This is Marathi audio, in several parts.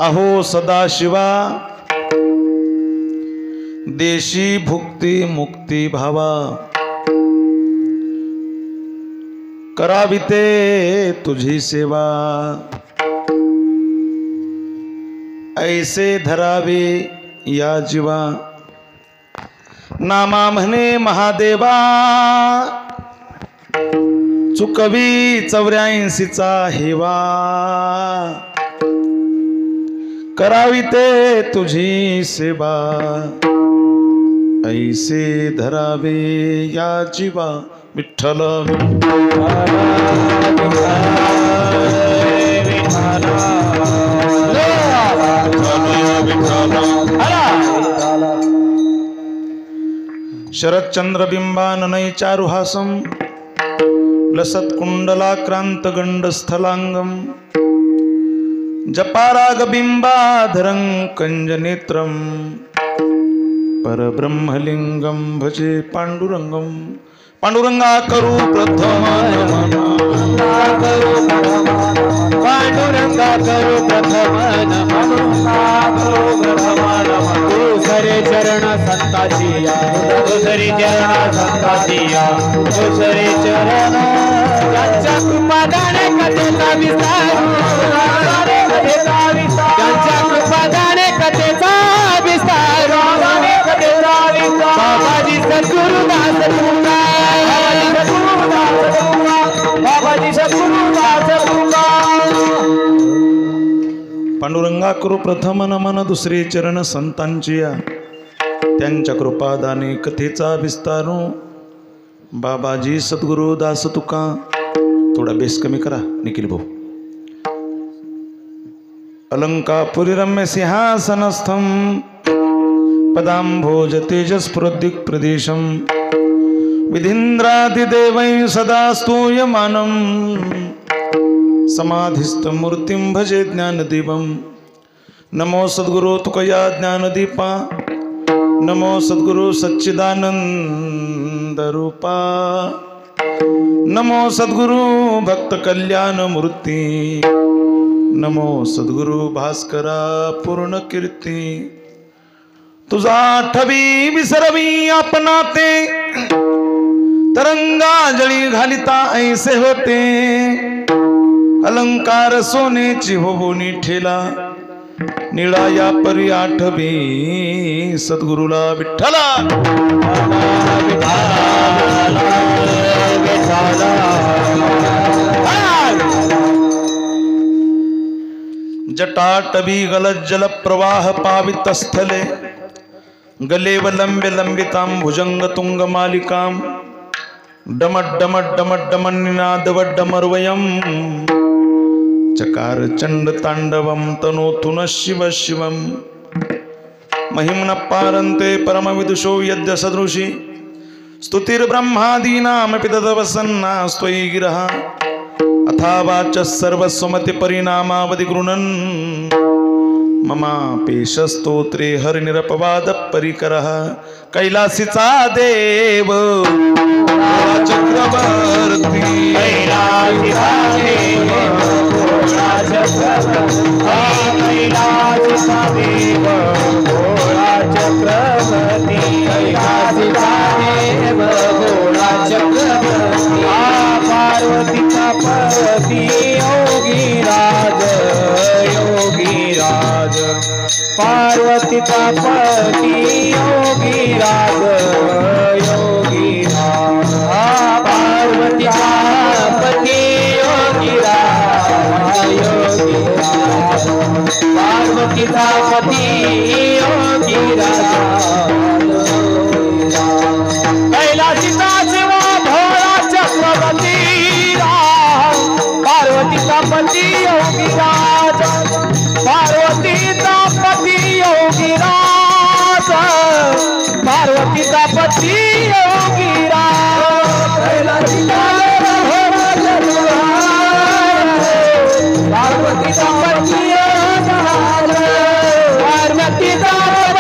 अहो सदाशिवा देशी भुक्ती मुक्ती भावा करावी ते तुझी सेवा ऐसे धरावे या जीवा नामा म्हणे महादेवा चुकवी 84चा हेवा करावी ते तुझी सेवा ऐसे धरावे या जीवा विठ्ठल शरच्चंद्र बिंबाननै चारुहासं लसत कुंडलाक्रांत गंडस्थलांगम जपाराग बिंबाधरं कंजनेत्रं परब्रह्मलिंगं भजे पांडुरंगं पांडुरंगा करू प्रथम नमन पांडुरंगा करू प्रथम नमन दुसरे चरण संताची दुसरे चरण संताची दुसरे चरण त्यांच्या कृपादाने कथेचा विस्तार त्यांच्या कृपादाने कथेचा विस्तार बाबाजी सद्गुरुदास तुका बाबाजी सद्गुरुदास तुका पांडुरंगा करू प्रथम नमन दुसरे चरण संतांची त्यांच्या कृपादाने कथेचा विस्तारू बाबाजी सद्गुरु दास तुका थोडा बेस कमी करा निखिल भाऊ अलंकापुरी रम्य सिंहासनस्थं पदांभोज तेजस्फुरदिक् प्रदेशं विधीन्द्रादिदेवैः सदा स्तूयमानं समाधिस्थमूर्तिं भजे ज्ञानदीपं नमो सद्गुरु तुकया ज्ञानदीपा नमो सद्गुरु सच्चिदानंद रूपा नमो सद्गुरु भक्त कल्याण मूर्ती नमो सद्गुरु भास्करा पूर्ण कीर्ती तुझा आठवी विसरवी आपणाते तरंगा जळी घालिता ऐसे होते अलंकार सोनेची होऊनी ठेला निळा या परी आठवी सद्गुरुला विठ्ठला जटाटवी गलज्जल प्रवाह पावितस्थले गलेव लंबे लंबितां भुजंग तुंग मालिकां डमड्डमड्डमड्डमन्निनादवड्डमर्वयम् चकार चंड तांडवं तनोतु न शिव शिवं महिम्न पारन्ते परमविदुषो यद्य सदृशी स्तुतिर्ब्रह्मादीनामपि तदवसन्ना स्त्वयि गिरः अथा वाचः सर्वस्वमति परिणामावधि गृणन् ममापेशस्तोत्रे हरिनिरपवाद परिकरः कैलासीचा देव चक्रवर्ती पार्वती पति योगी राज योगी राज पार्वती पति योगी राज योगी राज पार्वती पति योगी राज कैलासीचा शिवा भोळा चक्रवर्ती पार्वती पति योगी राज पार्वती पति योगी राज पार्वती पति योगी राज पार्वती पति पार्वती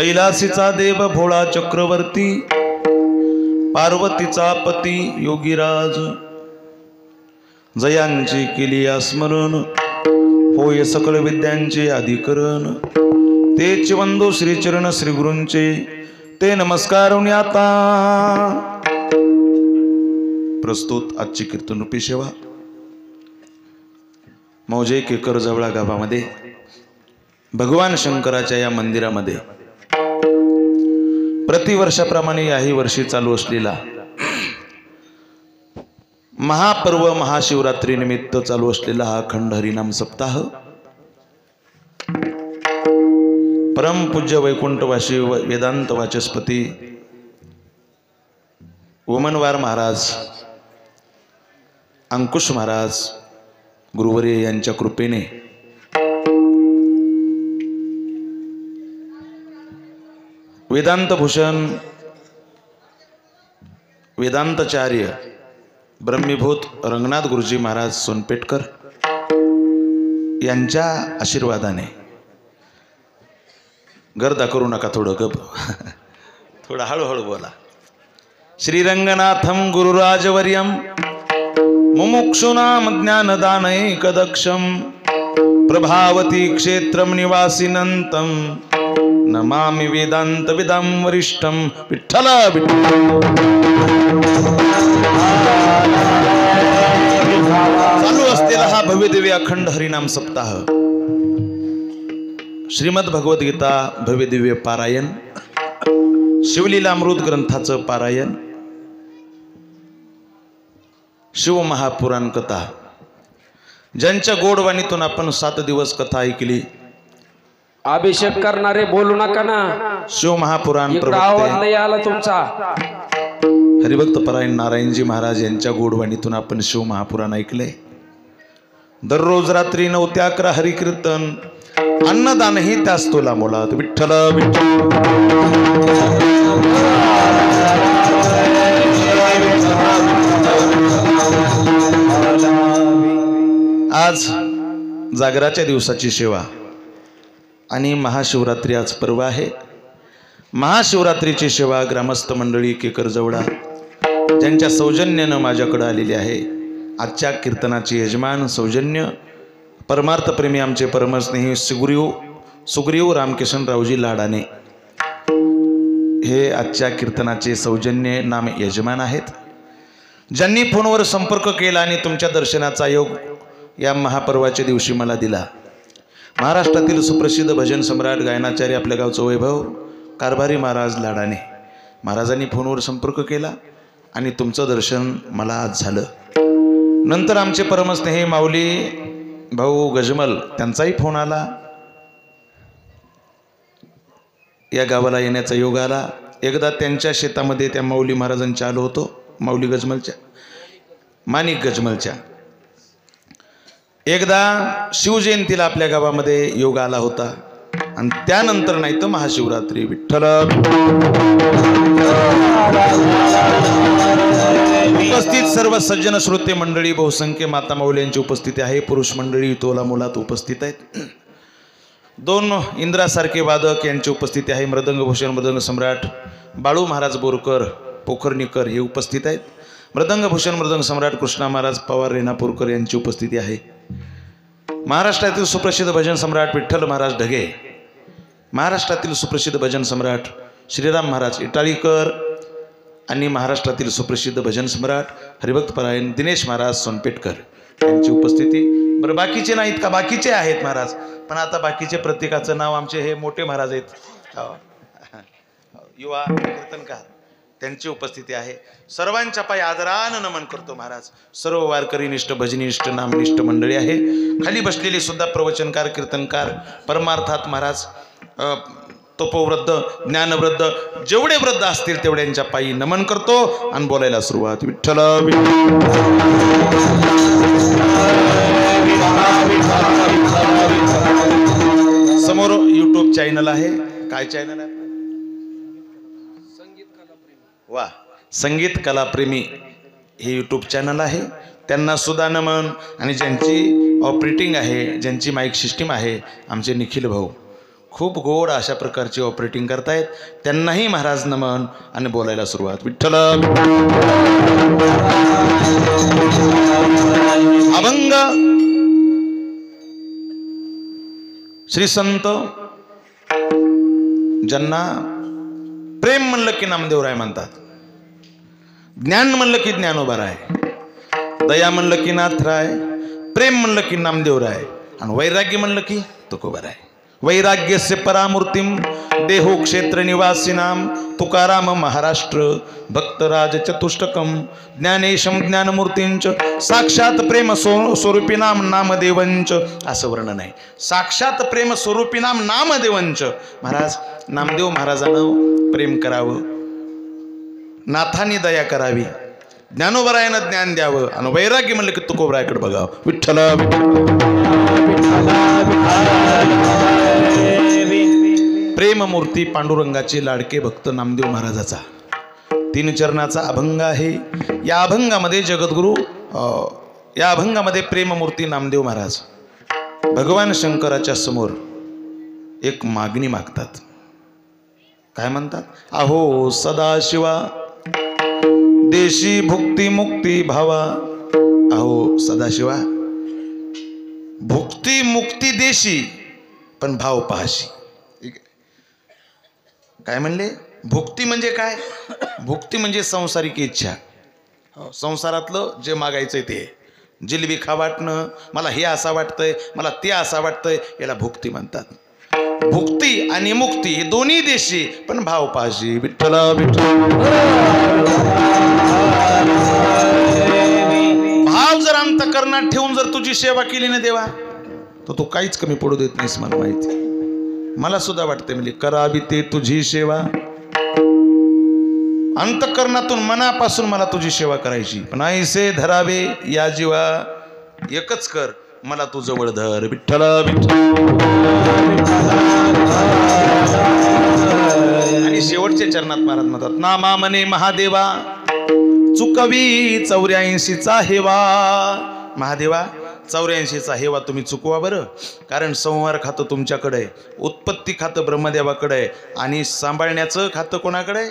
कैलासीचा देव भोळा चक्रवर्ती, पार्वतीचा पती योगीराज, जयांची केली स्मरण, होय सकल विद्यांचे अधिकरण, तेच वंदो श्रीचरण श्री गुरूंचे, ते नमस्कार आता प्रस्तुत आजची कीर्तन रूपी सेवा मौजे केकर जवळा गावामध्ये भगवान शंकराच्या या मंदिरामध्ये प्रतिवर्षाप्रमाणे याही वर्षी चालू असलेला महापर्व महाशिवरात्री निमित्त चालू असलेला हा अखंड हरिनाम सप्ताह परमपूज्य वैकुंठवासी वेदांत वाचस्पती ओमनवार महाराज, अंकुश महाराज गुरुवर्य यांच्या कृपेने वेदांत भूषण वेदांताचार्य ब्रह्मीभूत रंगनाथ गुरुजी महाराज सोनपेटकर यांच्या आशीर्वादाने, गर्दा करू नका, थोडं गप थोडं हळूहळू बोला. श्रीरंगनाथम गुरुराजवर्यम मुमुक्षुनाम ज्ञानदानैकदक्षम प्रभावती क्षेत्रम निवासिनंतम नमामि वेदांत विदं वरिष्ठम. विठ्ठल चालू असलेला हा भव्यदिव्य अखंड हरिनाम सप्ताह श्रीमद भगवद्गीता भव्यदिव्य पारायण, शिवलीलामृत ग्रंथाचं पारायण, शिवमहापुराण कथा, ज्यांच्या गोडवाणीतून आपण 7 दिवस कथा ऐकली. अभिषेक करणारे बोलू नका ना, शिवमहापुराण आवाज नाही आला तुमचा. हरिभक्त परायण नारायणजी महाराज यांच्या गोडवाणीतून आपण शिवमहापुराण ऐकले. दररोज रात्री 9 ते 11 हरिकीर्तन, अन्नदानही त्याच तोला मोलात. विठ्ठल आज जागराच्या दिवसाची सेवा आणि महाशिवरात्री आज पर्व आहे. महाशिवरात्रीची सेवा ग्रामस्थ मंडळी केकर जवळा ज्यांच्या सौजन्यानं माझ्याकडे आलेली आहे. आजच्या कीर्तनाचे यजमान सौजन्य परमार्थप्रेमी आमचे परमस्नेही सुग्रीव रामकिशनरावजी लाडाने हे आजच्या कीर्तनाचे सौजन्य नाम यजमान आहेत. ज्यांनी फोनवर संपर्क केला आणि तुमच्या दर्शनाचा योग या महापर्वाच्या दिवशी मला दिला. महाराष्ट्रातील सुप्रसिद्ध भजन सम्राट गायनाचार्य आपल्या गावचं वैभव कारभारी महाराज लाडाने महाराजांनी फोनवर संपर्क केला आणि तुमचं दर्शन मला आज झालं. नंतर आमचे परमस्नेही माऊली भाऊ गजमल त्यांचाही फोन आला. या गावाला येण्याचा योग आला. एकदा त्यांच्या शेतामध्ये त्या माऊली महाराजांच्या आलो होतो, माऊली गजमलच्या, माणिक गजमलच्या. एकदा शिवजयंतीला आपल्या गावामध्ये योग आला होता आणि त्यानंतर नाही तर महाशिवरात्री. विठ्ठल उपस्थित सर्व सज्जन श्रोते मंडळी, बहुसंख्य माता माऊल्यांची उपस्थिती आहे. पुरुष मंडळी तोला मोलात उपस्थित आहेत. 2 इंद्रासारखे वादक यांची उपस्थिती आहे. मृदंगभूषण मृदंग सम्राट बाळू महाराज बोरकर पोखरणीकर हे उपस्थित आहेत. मृदंगभूषण मृदंग सम्राट कृष्णा महाराज पवार रेणापूरकर यांची उपस्थिती आहे. महाराष्ट्रातील सुप्रसिद्ध भजन सम्राट विठ्ठल महाराज ढगे, महाराष्ट्रातील सुप्रसिद्ध भजन सम्राट श्रीराम महाराज इटाळीकर आणि महाराष्ट्रातील सुप्रसिद्ध भजन सम्राट हरिभक्त परायण दिनेश महाराज सोनपेटकर यांची उपस्थिती. बरं, बाकीचे नाहीत का? बाकीचे आहेत महाराज, पण आता बाकीचे प्रत्येकाचं नाव आमचे हे मोठे महाराज आहेत, युवा कीर्तनकार, त्यांची उपस्थिती आहे. सर्वांच्या पायी आदरानं नमन करतो महाराज. सर्व वारकरीनिष्ठ भजनिष्ठ नामनिष्ठ मंडळी आहे. खाली बसलेले सुद्धा प्रवचनकार कीर्तनकार परमार्थात महाराज तपोवृद्ध ज्ञानवृद्ध जेवढे वृद्ध असतील तेवढ्यांच्या पायी नमन करतो आणि बोलायला सुरुवात. विठ्ठल समोर यूट्यूब चॅनल आहे. काय चॅनल आहे? वा, संगीत कलाप्रेमी हे यूट्यूब चॅनल आहे. त्यांना सुद्धा नमन. आणि ज्यांची ऑपरेटिंग आहे, ज्यांची माईक सिस्टीम आहे, आमचे निखिल भाऊ खूप गोड अशा प्रकारची ऑपरेटिंग करतायत. त्यांनाही महाराज नमन आणि बोलायला सुरुवात. विठ्ठल अभंग श्री संत ज्यांना प्रेम म्हणलं की नामदेवराय म्हणतात, ज्ञान म्हणलं की ज्ञानोबाराय, दया म्हणलं की नाथराय, प्रेम म्हणलं की नामदेवराय आणि वैराग्य म्हणलं की तुकोबाराय. वैराग्यस्य परामूर्तिम देहो क्षेत्र निवासिनाम तुकाराम महाराष्ट्र भक्तराज चतुष्टकम ज्ञानेशम ज्ञानमूर्तींच साक्षात प्रेम स्वरूपीनाम नामदेवंच. असं वर्णन आहे. साक्षात प्रेम स्वरूपीनाम नामदेवंच. महाराज नामदेव महाराजानं प्रेम करावं, नाथांनी दया करावी, ज्ञानोबरायानं ज्ञान द्यावं आणि वैराग्य म्हणलं की तुकोबरायाकडे बघावं. विठ्ठल प्रेममूर्ती पांडुरंगाचे लाडके भक्त नामदेव महाराजाचा 3 चरणाचा अभंग आहे. या अभंगामध्ये जगद्गुरु या अभंगामध्ये प्रेममूर्ती नामदेव महाराज भगवान शंकराच्या समोर एक मागणी मागतात. काय म्हणतात? अहो सदाशिवा देशी भुक्ती मुक्ती भावा. अहो सदाशिवा भुक्ती मुक्ती देशी पण भाव पाहाशी. काय म्हणले? भुक्ती म्हणजे काय? भुक्ती म्हणजे संसारिक इच्छा, संसारातलं जे मागायचंय ते. जिलेबी खा वाटणं, मला हे असं वाटतंय, मला ते असं वाटतंय, याला भुक्ती म्हणतात. भुक्ती आणि मुक्ती हे दोन्ही देशी पण भाव पाहाशी. विठ्ठल भाव जर अंतःकरणात ठेवून जर तुझी सेवा केली ना देवा, तर तू काहीच कमी पडू देत नाहीस. मला माहिती, मला सुद्धा वाटते म्हणजे करावी ते तुझी सेवा. अंतःकरणातून मनापासून मला तुझी सेवा करायची, पण ऐसे धरावे या जीवा एकच कर मला तू जवळ धर. विठ्ठल आणि शेवटच्या चरणात महाराज म्हणतात नामा मने महादेवा चुकवी 84चा हेवा. महादेवा 84चा हेवा तुम्ही चुकवा बरं, कारण संहार खातं तुमच्याकडे आहे, उत्पत्ती खातं ब्रह्मदेवाकडे आहे आणि सांभाळण्याचं खातं कोणाकडे आहे?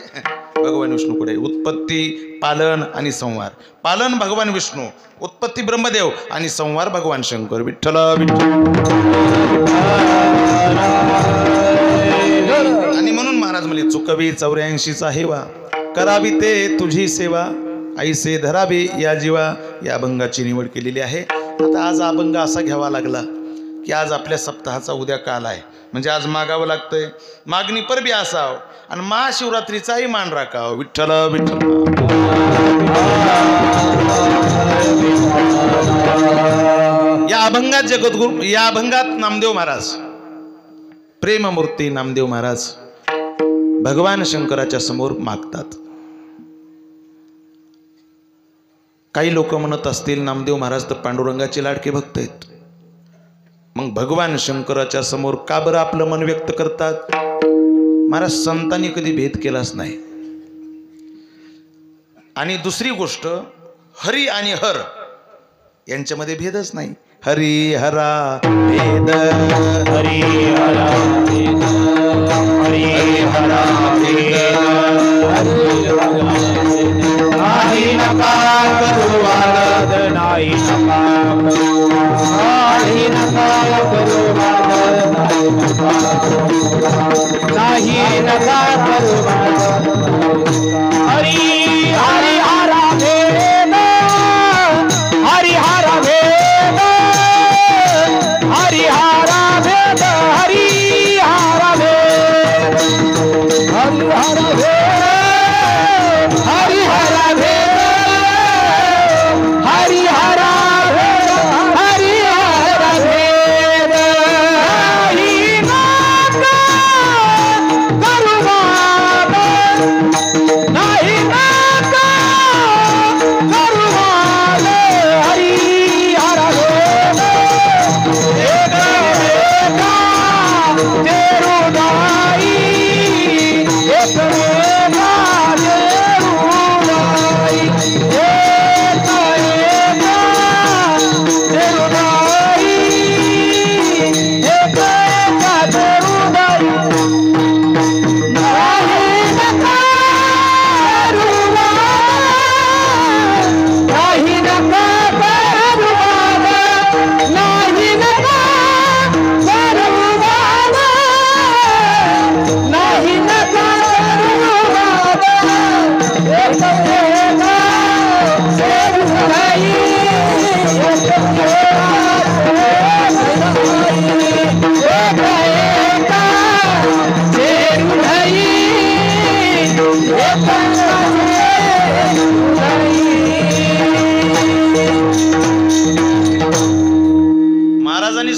भगवान विष्णूकडे. उत्पत्ती, पालन आणि संहार. पालन भगवान विष्णू, उत्पत्ती ब्रह्मदेव आणि संहार भगवान शंकर. विठ्ठल आणि म्हणून महाराज म्हणले चुकवी 84चा हेवा करावी ते तुझी सेवा ऐसे धरावे या जीवा. या अभंगाची निवड केलेली आहे. आता आज अभंग असा घ्यावा लागला की आज आपल्या सप्ताहाचा उद्या काल आहे, म्हणजे आज मागावं लागतंय. मागणी पर बी असावं आणि महाशिवरात्रीचाही मान राखावं. विठ्ठल विठ्ठल. या अभंगात जगद्गुरु, या अभंगात नामदेव महाराज प्रेममूर्ती नामदेव महाराज भगवान शंकराच्या समोर मागतात. काही लोक म्हणत असतील नामदेव महाराज तर पांडुरंगाचे लाडके भक्त आहेत, मग भगवान शंकराच्या समोर का बरं आपलं मन व्यक्त करतात? महाराज संतांनी कधी भेद केलाच नाही. आणि दुसरी गोष्ट, हरी आणि हर यांच्यामध्ये भेदच नाही. हरी हरा भेद, हरी हरा भेद, हरी हरा भेद, नाही नका करू वाद, नाही नका करू, नाही नका करू वाद, नाही नका करू वाद. हरी हरी हरा भेद, हरी हरा भेद, हरी हरा भेद, हरी हरा भेद, हरी हरा भेद, हरी हरा भेद, हरी हरा भेद, हरी हरा भेद.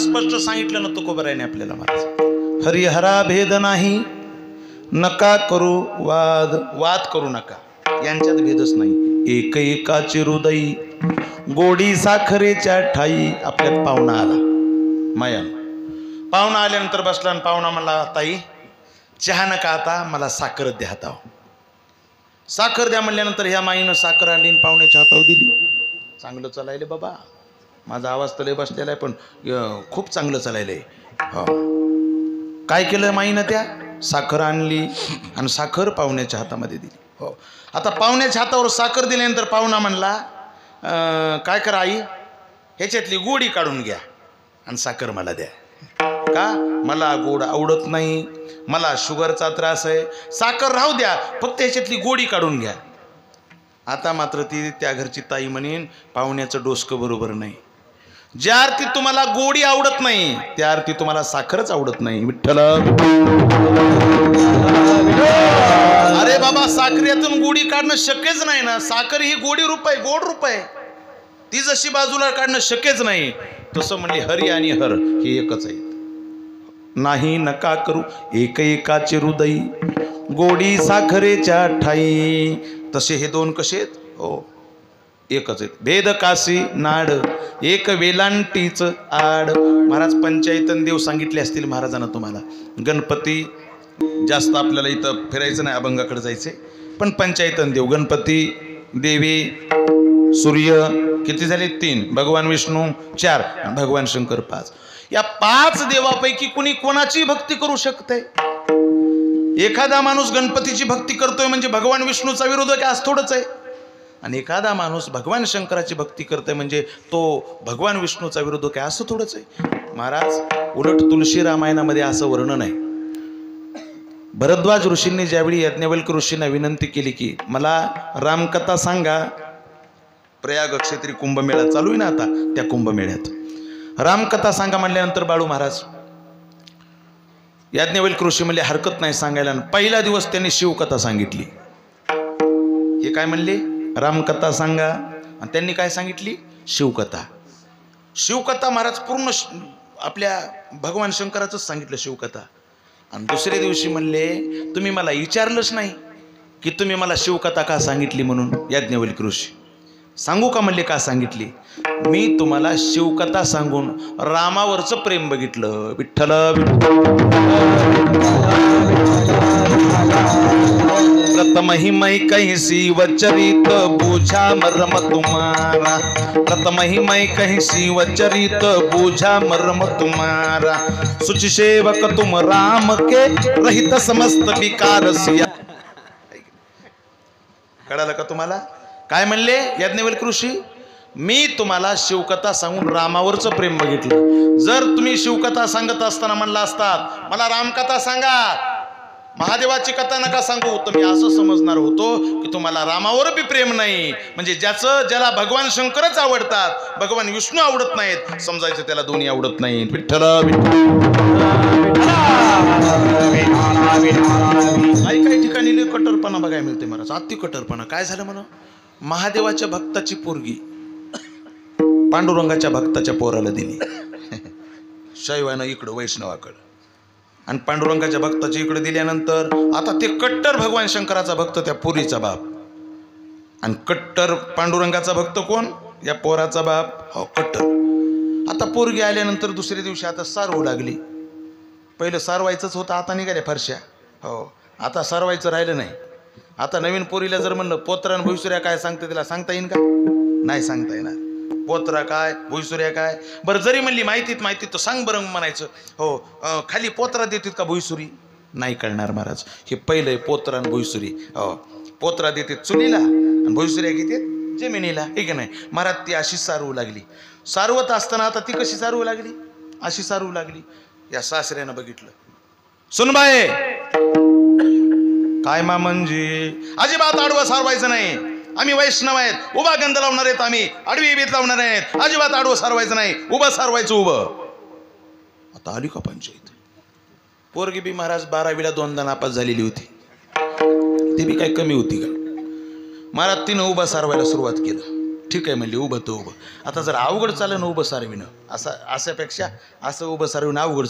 स्पष्ट सांगितलं ना तुकोबरायने आपल्याला महाराज, हरिहरा भेद नाही, नका करू वाद, वाद करू नका, यांच्यात भेदच नाही. एक एकाची हृदयी, गोडी साखरेच्या ठाई. आपल्यात पाहुणा आला, माया पाहुणा आल्यानंतर बसला आणि पाहुणा म्हणला, ताई चहा नका आता, मला साखर द्या हाताव. साखर द्या म्हणल्यानंतर ह्या माईनं साखर आणली आणि पाहुण्याच्या हातावर दिली. चांगलं चालायले बाबा, माझा आवाज तर लय बसलेला आहे पण खूप चांगलं चालायलंय. हो, काय केलं माईनं? त्या साखर आणली आणि साखर पाहुण्याच्या हातामध्ये दिली. हो, आता पाहुण्याच्या हातावर साखर दिल्यानंतर पाहुणा म्हणला, काय करा आई, ह्याच्यातली गोडी काढून घ्या आणि साखर मला द्या. का? मला गोड आवडत नाही, मला शुगरचा त्रास आहे, साखर राहू द्या, फक्त ह्याच्यातली गोडी काढून घ्या. आता मात्र ती त्या घरची ताई म्हणेन, पाहुण्याचं डोसकं बरोबर नाही. ज्या अर्थी तुम्हाला गोडी आवडत नाही त्या अर्थी तुम्हाला साखरच आवडत नाही. विठ्ठल, अरे बाबा, साखरेतून गोडी काढणं शक्यच नाही ना. साखर ही गोडी रूप आहे, गोड रूप आहे, ती जशी बाजूला काढणं शक्यच नाही. तसं म्हणले हरी आणि हर हे एकच आहे. नाही नका करू एक एकाचे हृदयी, गोडी साखरेच्या ठाई. तसे हे दोन कसे आहेत? हो, एकच आहेत. भेद काशी नाड, एक वेलांटीच आड. महाराज पंचायतन देव सांगितले असतील महाराजांना तुम्हाला. गणपती जास्त आपल्याला इथं फिरायचं नाही, अभंगाकडे जायचे, पण पंचायतन देव, गणपती, देवी, सूर्य किती झाले? 3, भगवान विष्णू 4, भगवान शंकर 5. या 5 देवापैकी कुणी कोणाची भक्ती करू शकते? एखादा माणूस गणपतीची भक्ती करतोय म्हणजे भगवान विष्णूचा विरोधक आहे असं थोडंच आहे, आणि एखादा माणूस भगवान शंकराची भक्ती करतोय म्हणजे तो भगवान विष्णूचा विरोधक आहे असं थोडंच आहे. महाराज, उलट तुलसी रामायणामध्ये असं वर्णन आहे. भरद्वाज ऋषींनी ज्यावेळी यज्ञवल्क्य ऋषींना विनंती केली की मला रामकथा सांगा, प्रयाग क्षेत्री कुंभमेळा चालू आहे ना आता, त्या कुंभमेळ्यात रामकथा सांगा म्हणल्यानंतर बाळू महाराज याज्ञवल्क्य ऋषी म्हणले हरकत नाही सांगायला. पहिला दिवस त्यांनी शिवकथा सांगितली. हे काय म्हणले? रामकथा सांगा. आणि त्यांनी काय सांगितली? शिवकथा. शिवकथा महाराज पूर्ण आपल्या भगवान शंकराचंच सांगितलं शिवकथा. आणि दुसऱ्या दिवशी म्हणले तुम्ही मला विचारलंच नाही की तुम्ही मला शिवकथा का सांगितली म्हणून. याज्ञवल्क्य ऋषी सांगू का म्हणले? का सांगितली? मी तुम्हाला शिवकथा सांगून रामावरचं प्रेम बघितलं. विठ्ठल, प्रथम ही मै कैसी वचरित बूझा मर्म तुम्हारा, प्रथम ही मै कैसी वचरित बूझा मर्म तुम्हारा, सुच सेवक तुम राम के रहित समस्त विकार सिया. कळालं का तुम्हाला? काय म्हणले याज्ञवल्क्य ऋषी? मी तुम्हाला शिवकथा सांगून रामावरचं प्रेम बघितलं. जर तुम्ही शिवकथा सांगत असताना म्हणला असतात मला रामकथा सांगा, महादेवाची कथा नका सांगू, तर मी असं समजणार होतो की तुम्हाला रामावर बी प्रेम नाही. म्हणजे ज्याला भगवान शंकरच आवडतात, भगवान विष्णू आवडत नाहीत, समजायचं त्याला दोन्ही आवडत नाहीत. विठ्ठल, काही ठिकाणी कट्टरपणा बघायला मिळते महाराज, अति कट्टरपणा. काय झालं म्हणा? महादेवाच्या भक्ताची पोरगी पांडुरंगाच्या भक्ताच्या पोराला दिली. शैवानं इकडं, वैष्णवाकडं, आणि पांडुरंगाच्या भक्ताच्या इकडे दिल्यानंतर आता ते कट्टर भगवान शंकराचा भक्त त्या पोरीचा बाप, आणि कट्टर पांडुरंगाचा भक्त कोण? या पोराचा बाप. हो, कट्टर. आता पोरगी आल्यानंतर दुसऱ्या दिवशी आता सारवू लागली. पहिलं सारवायचंच होतं, आता निघाल्या फरशा. हो, आता सारवायचं राहिलं नाही. आता नवीन पोरीला जर म्हणलं पोत्रा आणि भुईसुऱ्या काय सांगते, तिला सांगता येईल का? नाही सांगता येणार. पोत्रा काय, भुईसुऱ्या काय? बरं जरी म्हणली माहितीत तर सांग बरं म्हणायचं. हो, खाली पोत्रा देतात का भुईसुरी? नाही कळणार महाराज. हे पहिलं आहे पोत्रा आणि भुईसुरी. हो, पोत्रा देतात चुलीला आणि भुईसुऱ्या घेतात जमिनीला, हे की नाही महाराज? ती अशी सारवू लागली. सारवत असताना आता ती कशी सारवू लागली? अशी सारवू लागली. या सासऱ्यानं बघितलं. सुनबाई, काय मा म्हणजे अजिबात आडवं सारवायचं नाही, आम्ही वैष्णव आहेत, उभा गंध लावणार आहेत, आम्ही आडवी बीत लावणार आहेत, अजिबात आडवं सारवायचं नाही, उभं सारवायचं उभं. आता आली का पंचायत? पोरगी बी महाराज 12वीला 2दा नापास झालेली होती, ती बी काही कमी होती का महाराज? तिनं उभा सारवायला सुरुवात केलं. ठीक आहे म्हणली, उभं तर उभं. आता जर अवघड चाललं ना उभं सारविणं, अशापेक्षा असं उभं सारविणं अवघड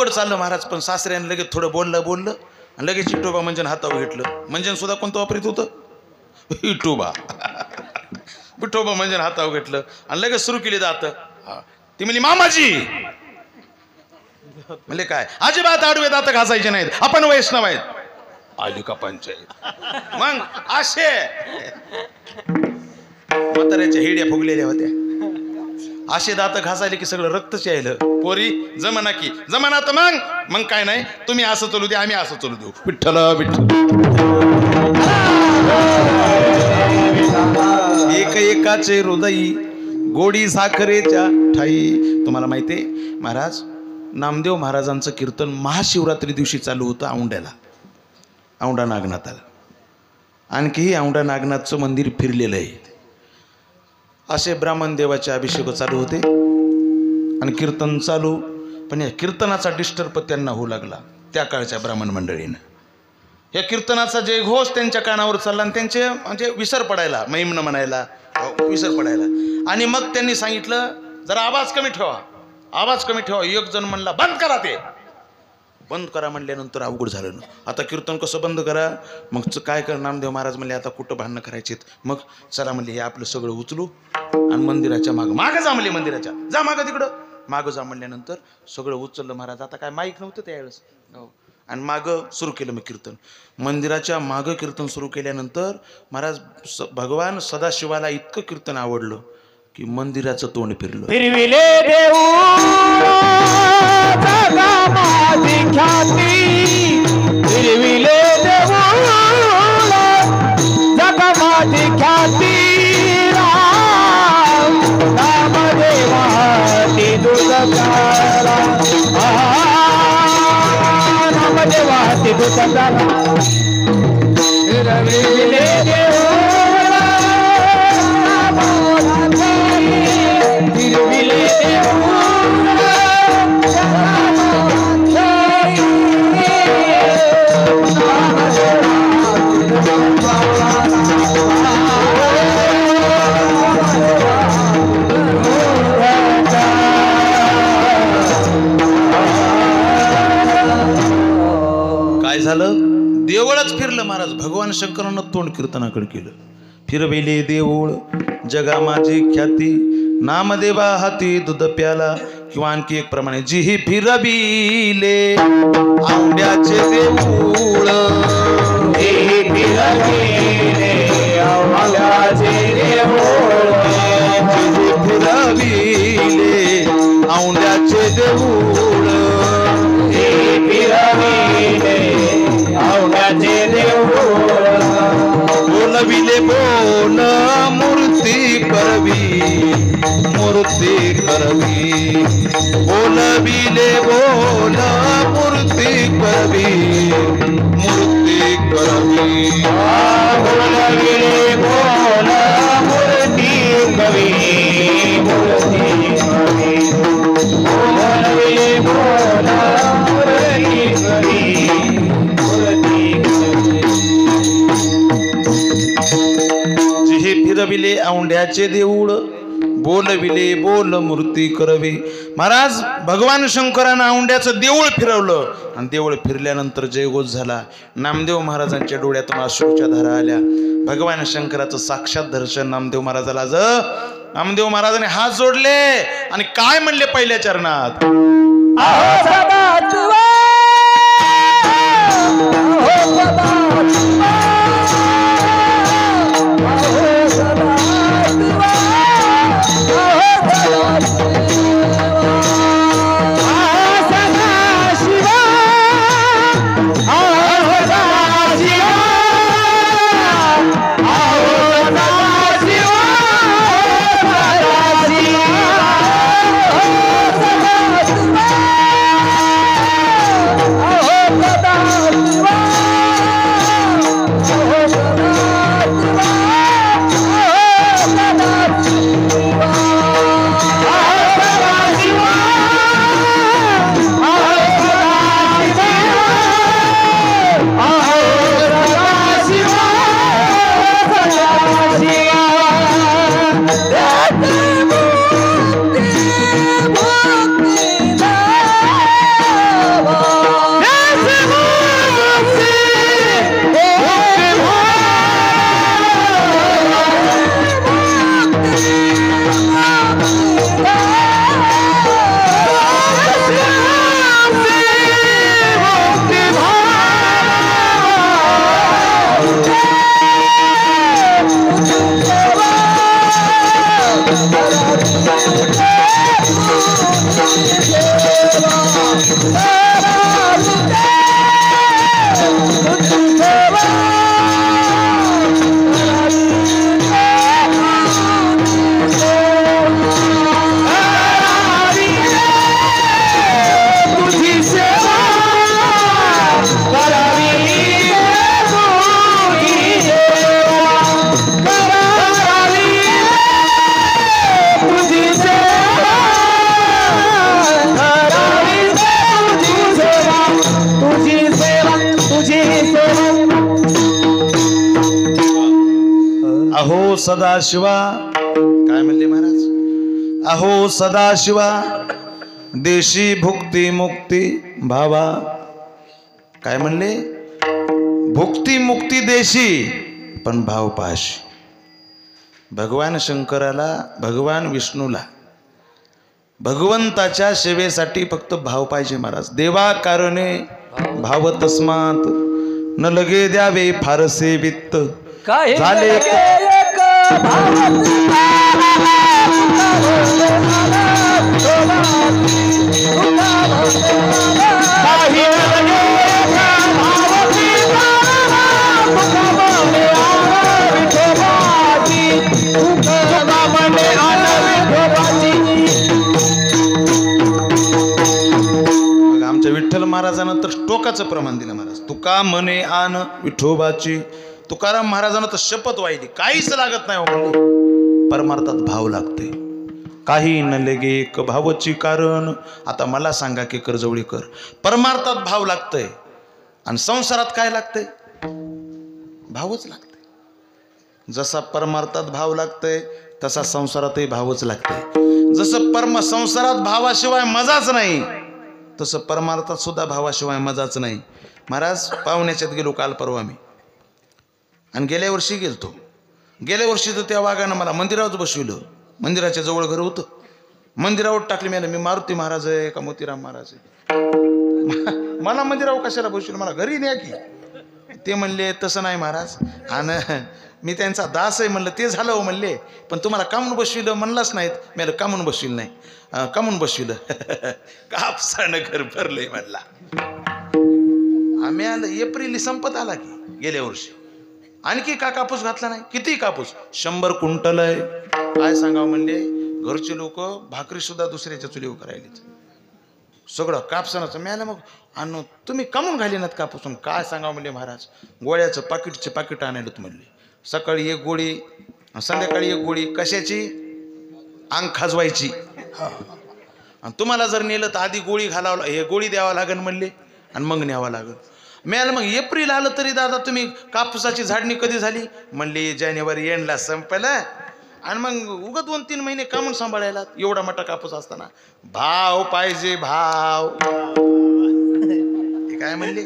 चाललं महाराज. पण सासऱ्याने लगेच थोडं बोललं आणि लगेच इटोबा म्हणजे हातावर घेतलं. म्हणजे सुद्धा कोणतं वापरीत होतं? विठोबा म्हणजे हातावर घेतलं आणि लगेच सुरू केली दात. ती म्हणली मामाजी. म्हणजे काय? अजिबात आडवे दात घासायचे नाहीत, आपण वैष्णव आहेत. आली का पंचायत? मग असे म्हाताऱ्याच्या हिड्या फुगलेल्या होत्या. असे दात घासायले की सगळं रक्तच यायलं. पोरी जमाना तर मग काय नाही, तुम्ही असं चलू दे, आम्ही असं चलू देऊ. विठ्ठल एकाचे हृदयी गोडी साखरेच्या ठाई. तुम्हाला माहिती आहे महाराज, नामदेव महाराजांचं कीर्तन महाशिवरात्री दिवशी चालू होतं औंढा नागनाथाला. आणखीही औंढा नागनाथचं मंदिर फिरलेलं आहे. असे ब्राह्मण देवाचे अभिषेक चालू होते आणि कीर्तन चालू. पण या कीर्तनाचा डिस्टर्ब त्यांना होऊ लागला त्या काळच्या ब्राह्मण मंडळीनं. या कीर्तनाचा जयघोष त्यांच्या कानावर चालला आणि त्यांचे म्हणजे विसर पडायला, महिमन म्हणायला विसर पडायला. आणि मग त्यांनी सांगितलं जरा आवाज कमी ठेवा. एक जण म्हणला बंद करा म्हणल्यानंतर अवघड झालं ना. आता कीर्तन कसं बंद करा? मग काय कर? नामदेव महाराज म्हणले आता कुठं भांडणं करायचेत. मग चला म्हणले हे आपलं सगळं उचलू आणि मंदिराच्या मागं जा म्हणले. मंदिराच्या जा मागं, तिकडं मागं जा म्हणल्यानंतर सगळं उचललं महाराज. आता काय माईक नव्हतं त्यावेळेस. आणि मागं सुरू केलं मग कीर्तन. मंदिराच्या मागं कीर्तन सुरू केल्यानंतर महाराज भगवान सदाशिवाला इतकं कीर्तन आवडलं की मंदिराचं तोंड फिरलं. फिरविले देऊ जगामाती ख्याती, फिरविले देऊ जगामाती ख्याती. नामदेवाती दूध प्याला, नामदेवाती दूध प्याला. फिरविले देऊ काय झालं? देवळच फिरलं महाराज. भगवान शंकरानं तोंड कीर्तनाकडे केलं. फिरविले देऊळ जगा माझी ख्याती, नामदेवा हाती दूध प्याला. किंवा आणखी एक प्रमाणे जिही फिरविले औंढ्याचे देऊळ, जिही फिरविले औंढ्याचे देऊळ, जिही फिरविले औंढ्याचे देऊळ, जिही फिरविले औंढ्याचे देऊळ. बोलविले बोल मूर्ती करवी, बोलविले बोल मूर्ती करवी. बोलविले बोल मूर्ती कवी, बोलविले बोल मूर्ती कवी. जिहे फिरविले औंढ्याचे देऊळ, बोलविले बोल मूर्ती करवी. महाराज भगवान शंकरानं औंढ्याचं देऊळ फिरवलं आणि देऊळ फिरल्यानंतर जयघोष झाला. नामदेव महाराजांच्या डोळ्यातून अश्रूच्या धारा आल्या. भगवान शंकराचं साक्षात दर्शन नामदेव महाराजाला नामदेव महाराजांनी हात जोडले आणि काय म्हणले पहिल्या चरणात? अहो सदाशिवा, काय म्हणले महाराज? अहो सदाशिवा, देशी भुक्ती मुक्ती भावा. काय म्हणले? भुक्ती मुक्ती देशी, पण भाव पाशी. भगवान शंकराला, भगवान विष्णूला, भगवंताच्या सेवेसाठी फक्त भाव पाहिजे महाराज. देवा कारणे भाव तस्मात न लगे द्यावे फारसे वित्त. काय झाले आमच्या विठ्ठल महाराजांना तर टोकाचं प्रमाण दिलं महाराज. तुका मने आन विठोबाची. तुकाराम महाराजांना तर शपथ वाहिली, काहीच लागत नाही म्हणले, परमार्थात भाव लागते. काही न लगे एक भावची कारण. आता मला सांगा की कर्जवळीकर, परमार्थात भाव लागतंय आणि संसारात काय लागतंय? भावच लागतंय. जसा परमार्थात भाव लागतंय तसा संसारातही भावच लागतंय. जसं संसारात भावाशिवाय मजाच नाही, तसं परमार्थात सुद्धा भावाशिवाय मजाच नाही. महाराज पाहुण्याच्यात गेलो काल परवा मी, आणि गेल्या वर्षी गेलतो. गेल्या वर्षी तर त्या वाघानं मला मंदिरावर बसविलं. मंदिराच्या जवळ घर होतं, मंदिरावर टाकले. मी मारुती महाराज आहे का मोतीराम महाराज आहे? मला मंदिरावर कशाला बसविलं? मला घरी न्या की. ते म्हणले तसं नाही महाराज, आणि मी त्यांचा दास आहे म्हणलं. ते झालं हो म्हणले, पण तुम्हाला कामून बसविलं म्हणलाच नाहीत. मी कामून बसविलं नाही. कामून बसविलं कापसानं घर भरलंय म्हणला. आम्ही आलं एप्रिल संपत आला की गेल्या वर्षी. आणखी का कापूस घातला नाही? किती कापूस? 100 क्विंटल आहे. काय सांगावं म्हणले, घरचे लोक भाकरी सुद्धा दुसऱ्याच्या चुलीवर करायलेत. सगळं कापसानाचं मिळालं. मग आणि तुम्ही कमून घालीनात कापूस? काय सांगावं म्हणले महाराज, गोळ्याचं पाकिट आणायला म्हणले. सकाळी एक गोळी, संध्याकाळी एक गोळी. कशाची? अंग खाजवायची. आणि तुम्हाला जर नेलं तर आधी गोळी घालावं, हे गोळी द्यावं लागेल म्हणले, आणि मग न्यावं लागेल. मिळालं. मग एप्रिल आलं तरी दादा तुम्ही कापूसाची झाडणी कधी झाली? म्हणली जानेवारी एंडला संपलं. आणि मग उगा 2-3 महिने कामून सांभाळायला एवढा मोठा कापूस असताना. भाव पाहिजे, भाव. हे काय म्हणले?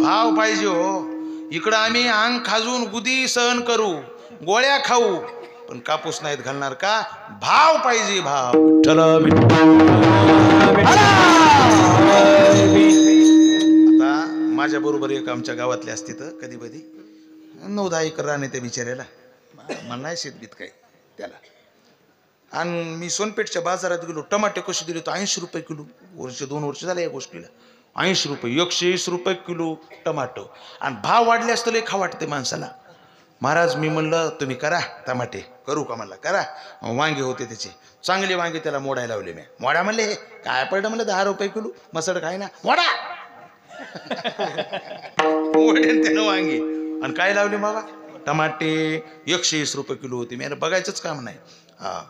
भाव पाहिजे हो. इकडं आम्ही अंग खाजून गुदी सहन करू, गोळ्या खाऊ, पण कापूस नाहीत घालणार का? भाव पाहिजे, भाव. आता माझ्या बरोबर एक आमच्या गावातले असते तर कधी कधी 9-10 एकर राहणे त्या बिचाऱ्याला. मला नाही शेतबीत काय त्याला. आणि मी सोनपेठच्या बाजारात गेलो. टमाटे कसे दिले तर 80 रुपये किलो. 2 वर्ष झाले या गोष्टीला. 80 रुपये, 120 रुपये किलो टमाटो. आणि भाव वाढले असतं लय खा वाटते माणसाला. महाराज मी म्हणलं तुम्ही करा टमाटे. करू का म्हणलं? करा. वांगे होते त्याचे चांगले वांगे, त्याला मोडायला लावले. मी मोडा म्हणले. काय पडलं म्हणलं? 10 रुपये किलो. मसड काय ना, मोडा. मोडेन त्यानं वांगे. आणि काय लावले बाबा? टमाटे 120 रुपये किलो होते. मी बघायचंच काम नाही. हा,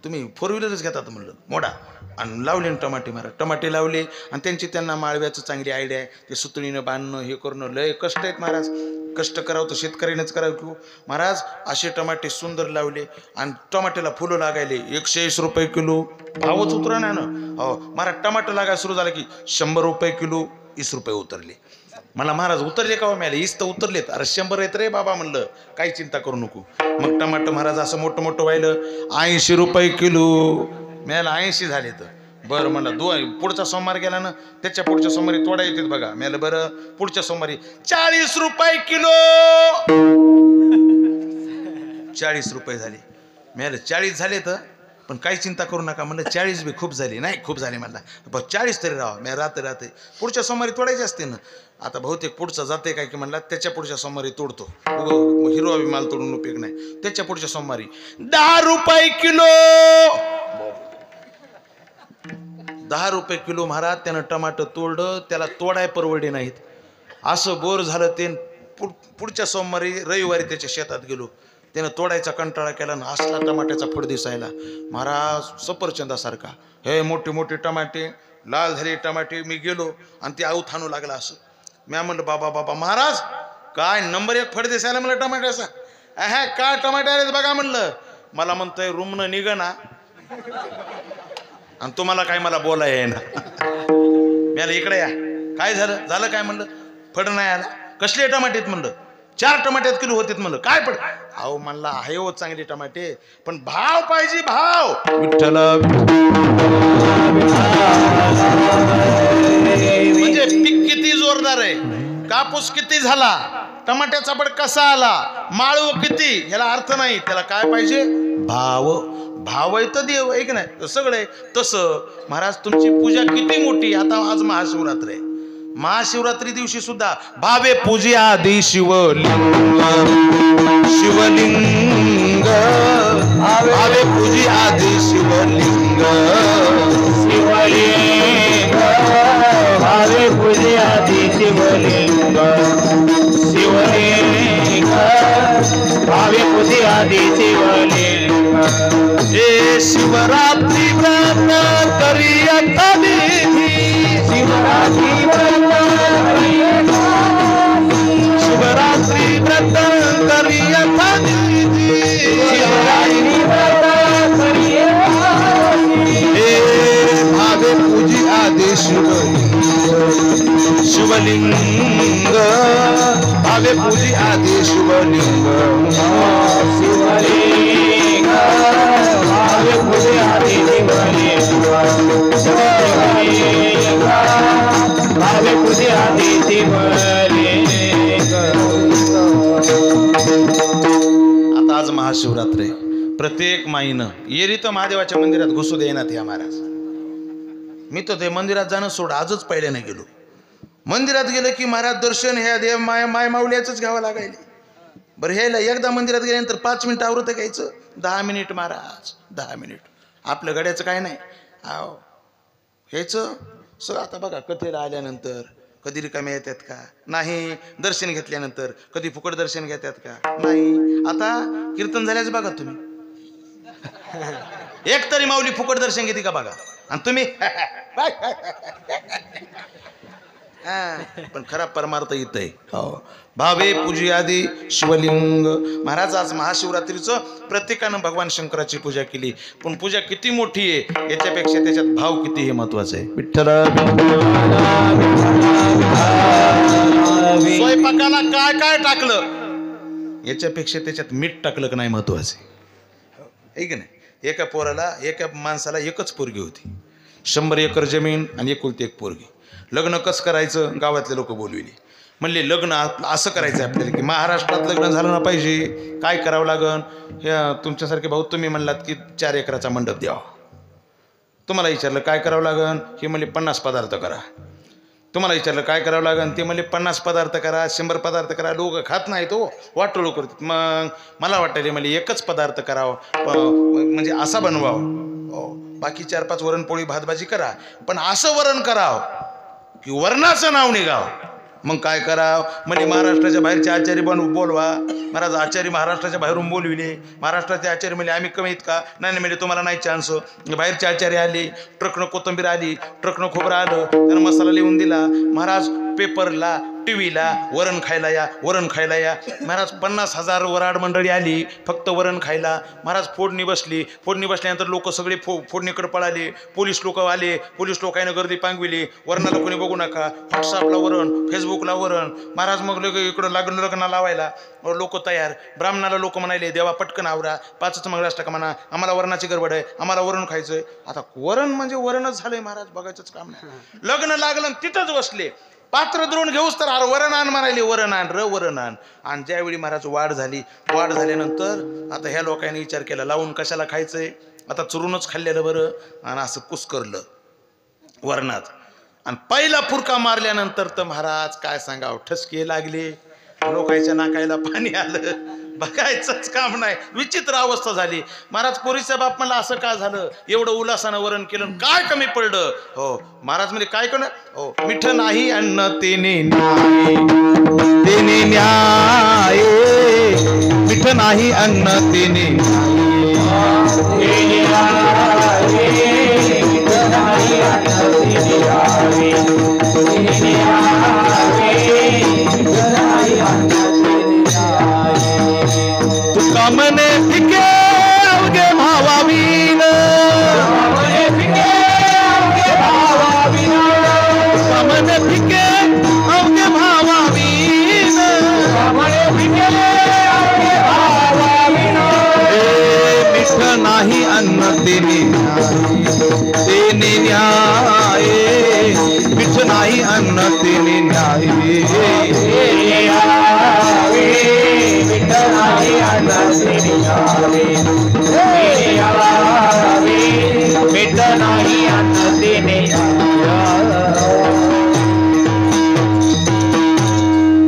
तुम्ही 4 व्हीलरच घेतात म्हणलं. मोडा. आणि लावले ना टमाटे. महाराज टमाटे लावले. आणि त्यांना माळव्याचं चांगली आयडिया आहे. ते सुतळीनं बांधणं, हे करणं लय कष्ट आहेत महाराज. कष्ट करावं तर शेतकऱ्यानेच करावं की महाराज. असे टमाटे सुंदर लावले. आणि टमाट्याला फुलं लागायले 120 रुपये किलो. भावच उतरा ना. हो महाराज, टमाटर लागायला सुरू झालं की 100 रुपये किलो, 20 रुपये उतरले. मला महाराज उतरले का? मिळाले 20 तर उतरलेत. अरे 100 येत रे बाबा म्हणलं, काही चिंता करू नको. मग टमाटर महाराज असं मोठं मोठं व्हायलं. 80 रुपये किलो मिळालं. 80 झाले तर बरं म्हणलं. पुढचा सोमवार गेला ना, त्याच्या पुढच्या सोमवारी तोडा येतात बघा. मिळालं बरं. पुढच्या सोमवारी 40 रुपये किलो. 40 रुपये झाले. मिळालं 40 झाले तर पण काही चिंता करू नका म्हणलं 40 बी खूप झाली नाही खूप झाली म्हणला बघ 40 तरी राहा मी राहते पुढच्या सोमवारी तोडायची असते ना आता बहुतेक पुढचं जाते काय की म्हणला त्याच्या पुढच्या सोमवारी तोडतो हिरवा बी माल तोडून उपयोग नाही त्याच्या पुढच्या सोमवारी 10 रुपये किलो 10 रुपये किलो महाराज त्यानं टमाटर तोडलं त्याला तोडाय परवडे नाहीत असं बोर झालं ते पुढच्या सोमवारी रविवारी त्याच्या शेतात गेलो त्यानं तोडायचा कंटाळा केला ना असला टमाट्याचा फड दिसायला महाराज सफरचंदासारखा हे मोठे मोठे टमाटे लाल झाले टमाटे मी गेलो आणि ते आऊत आणू लागला असं मी म्हणलं बाबा महाराज काय नंबर 1 फड दिसायला मला टमाट्याचा काय टमाटे आले बघा म्हणलं मला म्हणतोय रूमनं निघ ना आणि तुम्हाला काय मला बोलाय आहे ना मी इकडे या काय झालं काय म्हणलं फड नाही आला कसले टमाटेत म्हणलं 4 टमाट्यात किलो होते म्हणलं काय पड अहो म्हणला आहे हो चांगले टमाटे पण भाव पाहिजे भाव विठ्ठल म्हणजे पीक किती जोरदार आहे कापूस किती झाला टमाट्याचा पड कसा आला माळव किती ह्याला अर्थ नाही त्याला काय पाहिजे भाव आहे तर देव आहे की नाही सगळं आहे तसं महाराज तुमची पूजा किती मोठी आता आज महाशिवरात्र आहे महाशिवरात्री दिवशी सुद्धा भावे पूजे आधी शिवलिंग भावे पूजे आधी शिवलिंग भावे पूजे आधी शिवलिंग भावे पूजे आधी शिवलिंग हे शिवरात्री व्रत करियता देवी शिवरात्री शिवरात्री व्रत करियता देवी हे भावे पूजी आदि शिवलिंग भावे पूजी आदि शिवलिंग भावे पूजे आधी शिवलिंग भावे पूजे आधी शिवलिंग आता आज महाशिवरात्र आहे प्रत्येक माईनं येरी तर महादेवाच्या मंदिरात घुसू देईनात या महाराज मी तर ते मंदिरात जाणं सोड आजच पहिल्याने गेलो मंदिरात गेलं की महाराज दर्शन ह्या देव माय माऊल्याचंच घ्यावं लागायले बरं ह्याला एकदा मंदिरात गेल्यानंतर 5 मिनिटं आवरत घ्यायचं 10 मिनिट महाराज 10 मिनिट आपल्या गड्याचं काय नाही ह्याचं सर आता बघा कथेला आल्यानंतर कधी रिकामे येतात का नाही दर्शन घेतल्यानंतर कधी फुकट दर्शन घेतात का नाही आता कीर्तन झाल्याच बघा तुम्ही एक तरी माऊली फुकट दर्शन घेते का बघा आणि तुम्ही पण खरा परमार्थ इथं आहे हो भावे पूजी आधी शिवलिंग महाराज आज महाशिवरात्रीचं प्रत्येकानं भगवान शंकराची पूजा केली पण पूजा किती मोठी आहे याच्यापेक्षा त्याच्यात भाव किती हे महत्वाचं आहे विठ्ठल स्वयंपाकाला काय काय टाकलं याच्यापेक्षा त्याच्यात मीठ टाकलं का नाही महत्वाचं आहे की नाही एका पोराला एका माणसाला एकच पोरगी होती 100 एकर जमीन आणि एकुलती एक पोरगी लग्न कसं करायचं गावातले लोक बोलविले म्हणले लग्न असं करायचं आहे आपल्याला की महाराष्ट्रात लग्न झालं ना पाहिजे काय करावं लागन हे तुमच्यासारखे भाऊ तुम्ही म्हणलात की 4 एकराचा मंडप द्यावा तुम्हाला विचारलं काय करावं लागन हे म्हणले 50 पदार्थ करा तुम्हाला विचारलं काय करावं लागन ते म्हणले 50 पदार्थ करा 100 पदार्थ करा लोक खात नाही तो वाटोळं करतात मग मला वाटलं म्हणजे एकच पदार्थ करावं म्हणजे असा बनवावं बाकी 4-5 वरणपोळी भातभाजी करा पण असं वरण करावं की वरणाचं नाव निघाव मग काय करावं म्हणजे महाराष्ट्राच्या बाहेरचे आचार्य बोलवा महाराज आचार्य महाराष्ट्राच्या बाहेरून बोलविले महाराष्ट्राचे आचार्य म्हणजे आम्ही कमी आहेत का नाही म्हणजे तुम्हाला नाही चान्स बाहेरचे आचार्य आले ट्रकनं कोथिंबीर आली ट्रकनं खोबरं आलं त्यानं मसाला लिहून दिला महाराज पेपरला टीव्हीला वरण खायला या महाराज 50,000 वराड मंडळी आली फक्त वरण खायला महाराज फोडणी बसल्यानंतर लोक सगळे फोडणीकडे पळाले पोलीस लोक आले पोलीस लोकांनी गर्दी पांगविली वरणाला कोणी बघू नका व्हॉट्सअपला वरण फेसबुकला वरण महाराज मग इकडं लग्न लावायला लोक तयार ब्राह्मणाला लोक म्हणाले देवा पटकन आवरा 5च मंगळाष्टका म्हणा आम्हाला वरणाची गडबड आहे आम्हाला वरण खायचंय आता वरण म्हणजे वरणच झालंय महाराज बघायचंच काम नाही लग्न लागलं तिथंच बसले पात्र द्रोण घेऊस तर अरे वरण आण म्हणाले वरण आण आणि ज्यावेळी महाराज वाढ झाल्यानंतर आता ह्या लोकांनी विचार केला लावून कशाला खायचंय आता चुरूनच खाल्लेलं बरं आणि असं कुस्करलं वरणात आणि पहिला फुरका मारल्यानंतर तर महाराज काय सांगावं ठसके लागले लोकांच्या नाकायला पाणी आलं बघायचंच काम नाही विचित्र अवस्था झाली महाराज पोरीचा बाप मला असं का झालं एवढं उल्हासानं वरण केलं काय कमी पडलं हो महाराज म्हणजे काय करणं हो मिठ नाही अन्न तेने न्याय मिठ नाही अन्न तेने तुका मने फिके अवघे भावावीन तुका मने फिके अवघे भावावीन मिठ नाही अन्न तेने न्याय मिठ नाही अन्न तेने न्याय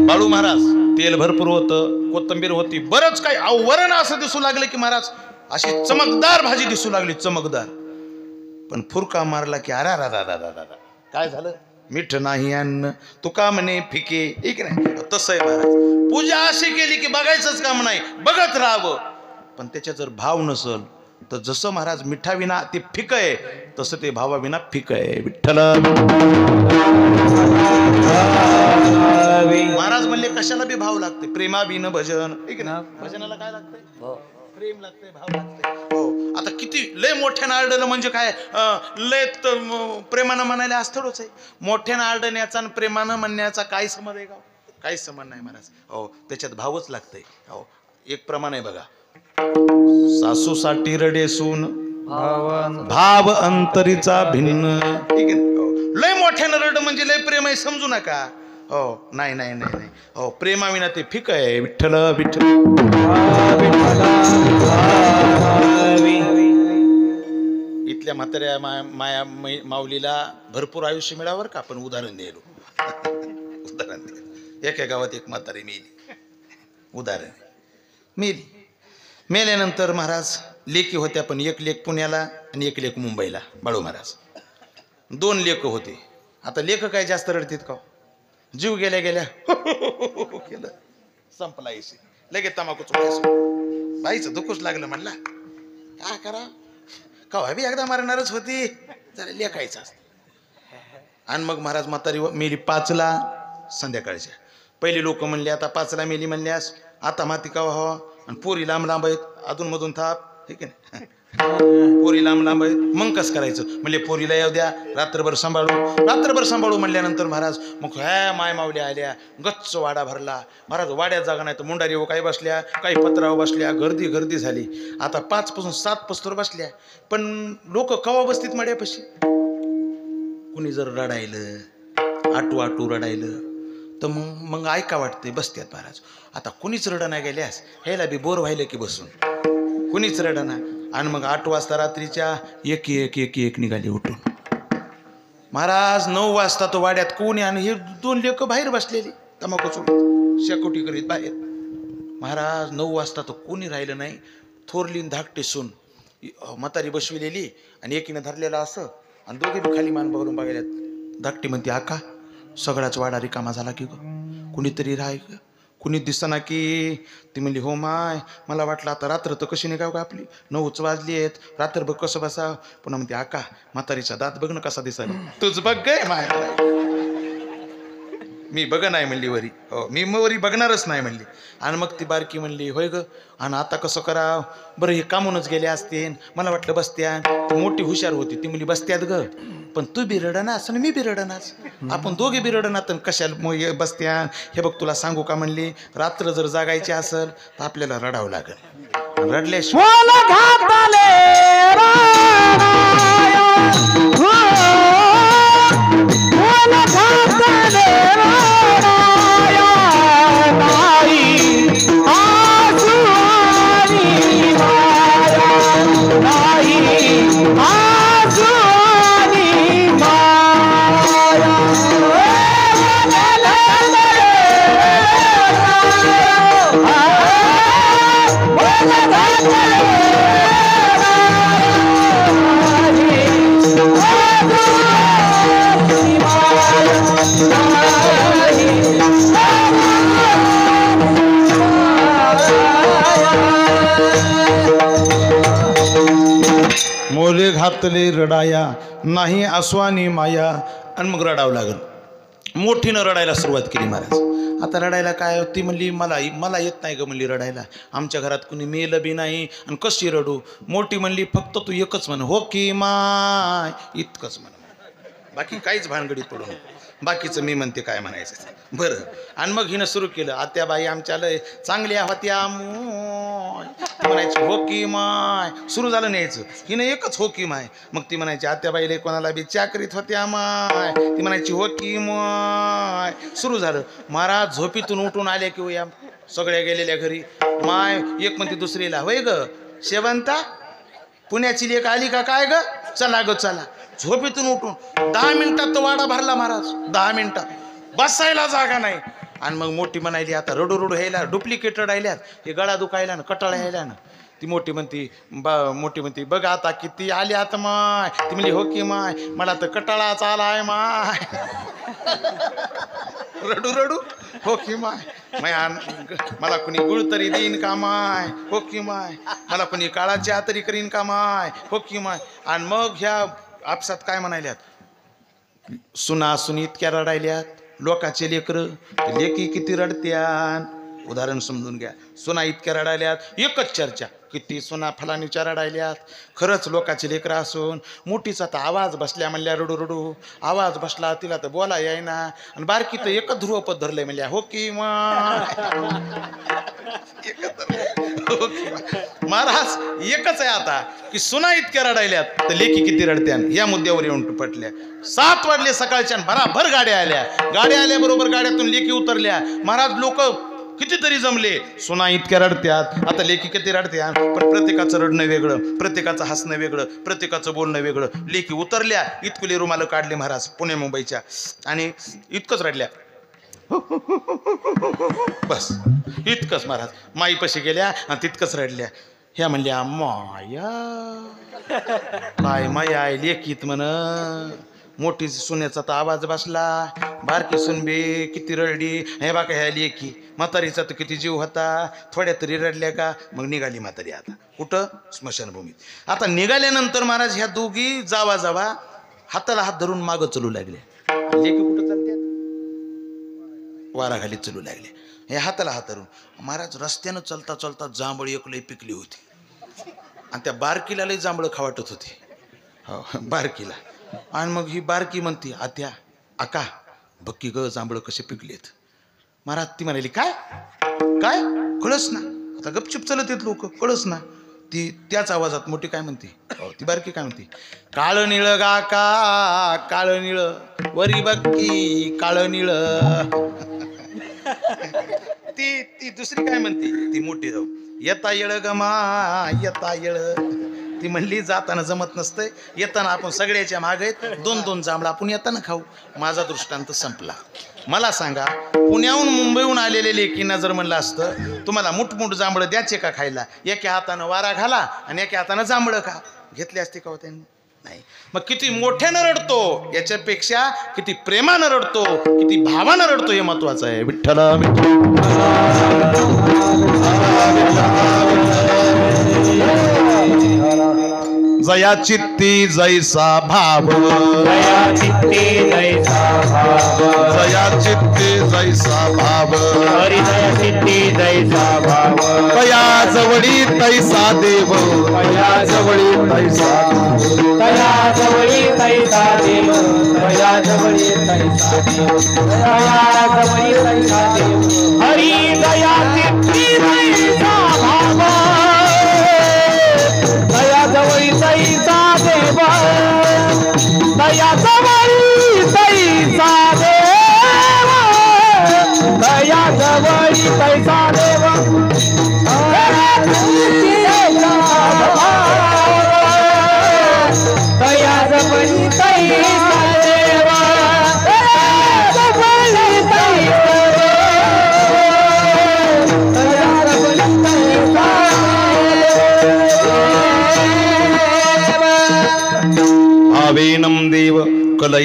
बाळू महाराज तेल भरपूर होतं कोथिंबीर होती बरंच काही वरण असं दिसू लागलं की महाराज अशी चमकदार भाजी दिसू लागली चमकदार पण फुरका मारला की अरा रा दादा काय झालं मीठ नाही अन्न तुका म्हणे फिके एक नाही तसं आहे महाराज पूजा अशी केली की बघायचंच काम नाही बघत राहावं पण त्याच्या जर भाव नसल तर जसं महाराज मिठाविना ते फिक आहे तसं ते भावाविना फिक आहे विठ्ठल महाराज म्हणले कशाला बी भाव लागते प्रेमाविन भजन ठीक ना भजनाला काय लागतंय प्रेम लागतंय भाव लागतंय हो आता किती लय मोठ्यानं आरडलं म्हणजे काय लय प्रेमानं म्हणायला असतोच आहे मोठ्यानं आरडण्याचा आणि प्रेमानं म्हणण्याचा काय संबंध आहे का काहीच संबंध नाही महाराज हो त्याच्यात भावच लागतंय हो एक प्रमाण आहे बघा सासूसाठी रडे सून भाव अंतरीचा भिन्न ठीक आहे लय मोठ्यानं रड म्हणजे लय प्रेम आहे समजू नका हो नाही नाही नाही नाही हो प्रेमाविना ते फिक आहे विठ्ठल विठ्ठल इथल्या म्हाताऱ्या माया माऊलीला भरपूर आयुष्य मिळावर का आपण उदाहरण द्यायलो उदाहरण द्यायलो एका गावात एक म्हातारी मेली उदाहरण मेली मेल्यानंतर महाराज लेकी होत्या पण एक लेक पुण्याला आणि एक लेक मुंबईला बाळू महाराज दोन लेक होते आता लेख काय जास्त रडतात का जीव गेल्या गेल्या केलं संपला ऐशी लगेच तंबाखू चोळायचं बाईचं दुखूच लागलं म्हणला काय करा कवा बी एकदा मारणारच होती जरा लेखायचं आणि मग महाराज म्हातारी मेली 5ला संध्याकाळच्या पहिले लोक म्हणले आता 5ला मेली म्हणल्यास आता माती कवा हवा आणि पोरी लांब लांब आहेत अधूनमधून थाप ठीक आहे पोरी लांब लांब आहेत मग कसं करायचं म्हणजे पोरीला येऊ द्या रात्रभर सांभाळू म्हणल्यानंतर महाराज मग ह्या माय मावल्या आल्या गच्च वाडा भरला महाराज वाड्यात जागा नाही तर मुंडारी हो काही बसल्या काही पत्रावर बसल्या गर्दी झाली आता 5 पासून 7 पस्तोर बसल्या पण लोक कवा बसतीत मड्यापाशी कुणी जर रडायलं आटू रडायलं तर मग ऐका वाटते बसत्यात महाराज आता कुणीच रडा नाही गेल्यास ह्याला बी बोर व्हायलं की बसून कुणीच रडना आणि मग 8 वाजता रात्रीच्या एक निघाली उठून महाराज 9 वाजता तो वाड्यात कोणी आणि हे 2 लेक बाहेर बसलेली तंबाखू चोळून शेकोटी करीत बाहेर महाराज 9 वाजता तो कोणी राहिलं नाही थोरली धाकटे सून म्हातारी बसविलेली आणि एकीनं धरलेला असं आणि दोघे बी खाली मान बघून बघायला धाकटी म्हणते आका सगळाच वाडा रिकामा झाला की ग कुणीतरी राहाय कुणी दिसना की ती म्हणली हो माय मला वाटलं आता रात्र तर कशी निघाव का आपली 9च वाजली आहेत रात्रभर कसं बसा पुन्हा म्हणते आका म्हातारीचा दात बघ ना कसा दिसायला तुझ बघ गे माय मी बघ नाही म्हणली वरी हो मी वरी बघणारच नाही म्हणली आणि मग ती बारकी म्हणली होय ग आणि आता कसं कराव बरं हे कामूनच गेले असते मला वाटलं बसत्या ती मोठी हुशार होती ती म्हणली बसत्यात ग पण तू बी रडनास आणि मी बी रडनास आपण दोघे बी रडनात कशाला बसत्या हे बघ तुला सांगू का म्हणली रात्र जर जागायची असेल तर आपल्याला रडावं लागेल रडल्याशिवाय नाही रडतले रडाया नाही आसवानी माया. आणि मग रडावं लागल. मोठीनं रडायला सुरुवात केली महाराज. आता रडायला काय, ती म्हणली मला येत नाही ग म्हणली रडायला, आमच्या घरात कुणी मेलं बी नाही आणि कशी रडू. मोठी म्हणली फक्त तू एकच म्हण, हो की माय, इतकंच म्हण, बाकी काहीच भानगडीत पडू नको, बाकीचं मी म्हणते काय म्हणायचं बरं. आणि मग हिनं सुरू केलं, आत्याबाई आमच्या लय चांगल्या होत्या मोय, ती म्हणायची हो की माय. सुरू झालं न्यायचं, हिनं एकच हो की माय. मग ती म्हणायची आत्याबाईले कोणाला बी चाकरीत होत्या माय, ती म्हणायची हो की माय. सुरू झालं. महाराज झोपीतून उठून आले की या सगळ्या गेलेल्या घरी माय. एक म्हणते दुसरीला, होय ग शेवंता पुण्याची लेक आली का काय ग, चला ग चला. झोपेतून उठून 10 मिनिटात तो वाडा भरला महाराज, 10 मिनिटात बसायला जागा नाही. आणि मग मोठी म्हणायली आता रडू रडू ह्यायला, डुप्लिकेट रडायल्यात, हे गळा दुखायला ना, कटाळा यायला ना. ती मोठी म्हणती बघ आता किती आली आता माय. ती म्हणली हो की माय, मला तर कटाळाच आलाय माय. रडू रडू हो की माय. मला कुणी गुळ तरी देईन का माय, हो की माय. मला कुणी काळाची आतरी करीन का माय, हो की माय. आणि मग ह्या आपसात काय म्हणायल्यात, सुना सुनी इतक्या रडायल्यात, लोकाचे लेकरं लेकी किती रडत्यान. उदाहरण समजून घ्या, सुना इतक्या रडायल्यात, एकच चर्चा, किती सुना फलानीच्या रडायल्यात. खरंच लोकाचे लेकरं असून मोठीचा तर आवाज बसल्या म्हणल्या रडू रडू, आवाज बसला तिला तर बोला यायना. आणि बारकी तर एकच ध्रुवपद धरलंय म्हणल्या हो की महाराज. एकच आहे आता की सुना इतक्या रडायल्यात तर लेकी किती रडत्यान, या मुद्द्यावर येऊन पटल्या. 7 वाजले सकाळच्या, भराभर गाड्या आल्याबरोबर गाड्यातून लेकी उतरल्या. महाराज लोक कितीतरी जमले, सुना इतक्या रडत्यात, आता लेकी किती रडत्या. पण प्रत्येकाचं रडणं वेगळं, प्रत्येकाचं हसणं वेगळं, प्रत्येकाचं बोलणं वेगळं. लेकी उतरल्या, इतकुले रुमालं काढले महाराज पुणे मुंबईच्या, आणि इतकंच रडल्या, बस इतकंच महाराज. माईपाशी गेल्या आणि तितकंच रडल्या. ह्या म्हणल्या माया, काय माया आहे लेकीत म्हण. मोठी सुनेचा तर आवाज बसला, बारकी सुनबे किती रडली. हे बाका ह्या लेकी, म्हातारीचा तर किती जीव होता, थोड्या तरी रडल्या का. मग निघाली म्हातारी आता कुठं, स्मशानभूमीत. आता निघाल्यानंतर महाराज ह्या दोघी जावा हाताला हात धरून मागं चलू लागले. लेकी कुठं चालत्यात, वाराखाली चलू लागले, हे हाताला हात धरून. महाराज रस्त्यानं चलता चलता जांभळी एक लई पिकली होती, आणि त्या बारकीला लई जांभळं खावाटत होती, हो बारकीला. आणि मग ही बारकी म्हणती आत्या आका बक्की ग जांभळं कसे पिकलेत. महाराज ती म्हणाली काय काय कळस ना. आता गपचूप चलत येत लोक, कळस ना. ती त्याच आवाजात मोठी काय म्हणते, ती बारकी काय म्हणते, काळ निळ गाका काळ निळ वरी बक्की काळ निळ. ती दुसरी काय म्हणते, ती मोठी जाऊ, येता येळ गमा येता येळ. ती म्हणली जाताना जमत नसतंय, येताना आपण सगळ्याच्या मागे आहेत, 2-2 जांभळं आपण येताना खाऊ. माझा दृष्टांत संपला. मला सांगा, पुण्याहून मुंबईहून आलेले लेकींना जर म्हणलं असतं तुम्हाला मुठमुठ जांभळं द्यायचे का खायला, एका हातानं वारा घाला आणि एका हातानं जांभळं खा, घेतले असते का हो त्यांनी, नाही. मग किती मोठ्यानं रडतो याच्यापेक्षा किती प्रेमानं रडतो, किती भावानं रडतो हे महत्वाचं आहे. विठ्ठला जया चित्ती जैसा भाव, जया चित्ती जैसा भाव, जया चित्ती जैसा भाव, हरी जया चित्ती जैसा भाव. तया जवळी तैसा देव, तया जवळी तैसा तया जवळी तैसा देव, तया जवळी तैसा देव, तया जवळी तैसा देव. हरी दया चित्ती जैसा भाव, दया जवळी तैसा देव, दया जवळी तैसा देव, दया जवळी तैसा देव. दया जवळी तैसा देव, दया जवळी तैसा देव, दया जवळी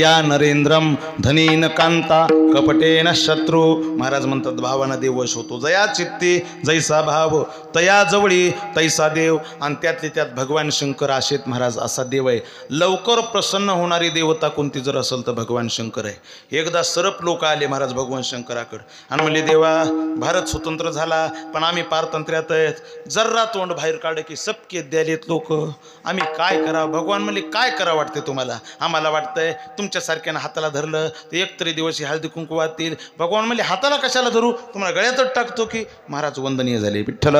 दया नरेंद्रम धनीन कांता कपटेन शत्रू. महाराज म्हणतात भावाना देव वश होतो. जया चित्ती जैसा भाव तया जवळी तैसा देव. आणि त्यातले त्यात भगवान शंकर आशेत महाराज असा देव आहे. लवकर प्रसन्न होणारी देवता कोणती जर असेल तर भगवान शंकर आहे. एकदा सरप लोक आले महाराज भगवान शंकराकडे आणि म्हणले देवा भारत स्वतंत्र झाला पण आम्ही पारतंत्र्यात आहेत. जर्रा तोंड बाहेर काढ की सबके द्यालेत लोक. आम्ही काय करावं. भगवान म्हणले काय करावं वाटते तुम्हाला. आम्हाला वाटतंय तुमच्यासारख्यानं हाताला धरलं तर एकतरी दिवस हळदी कुंकू वाहतील. भगवान म्हणले हाताला कशाला धरू तुम्हाला गळ्यातच टाकतो की. महाराज वंदनीय झाले. विठ्ठल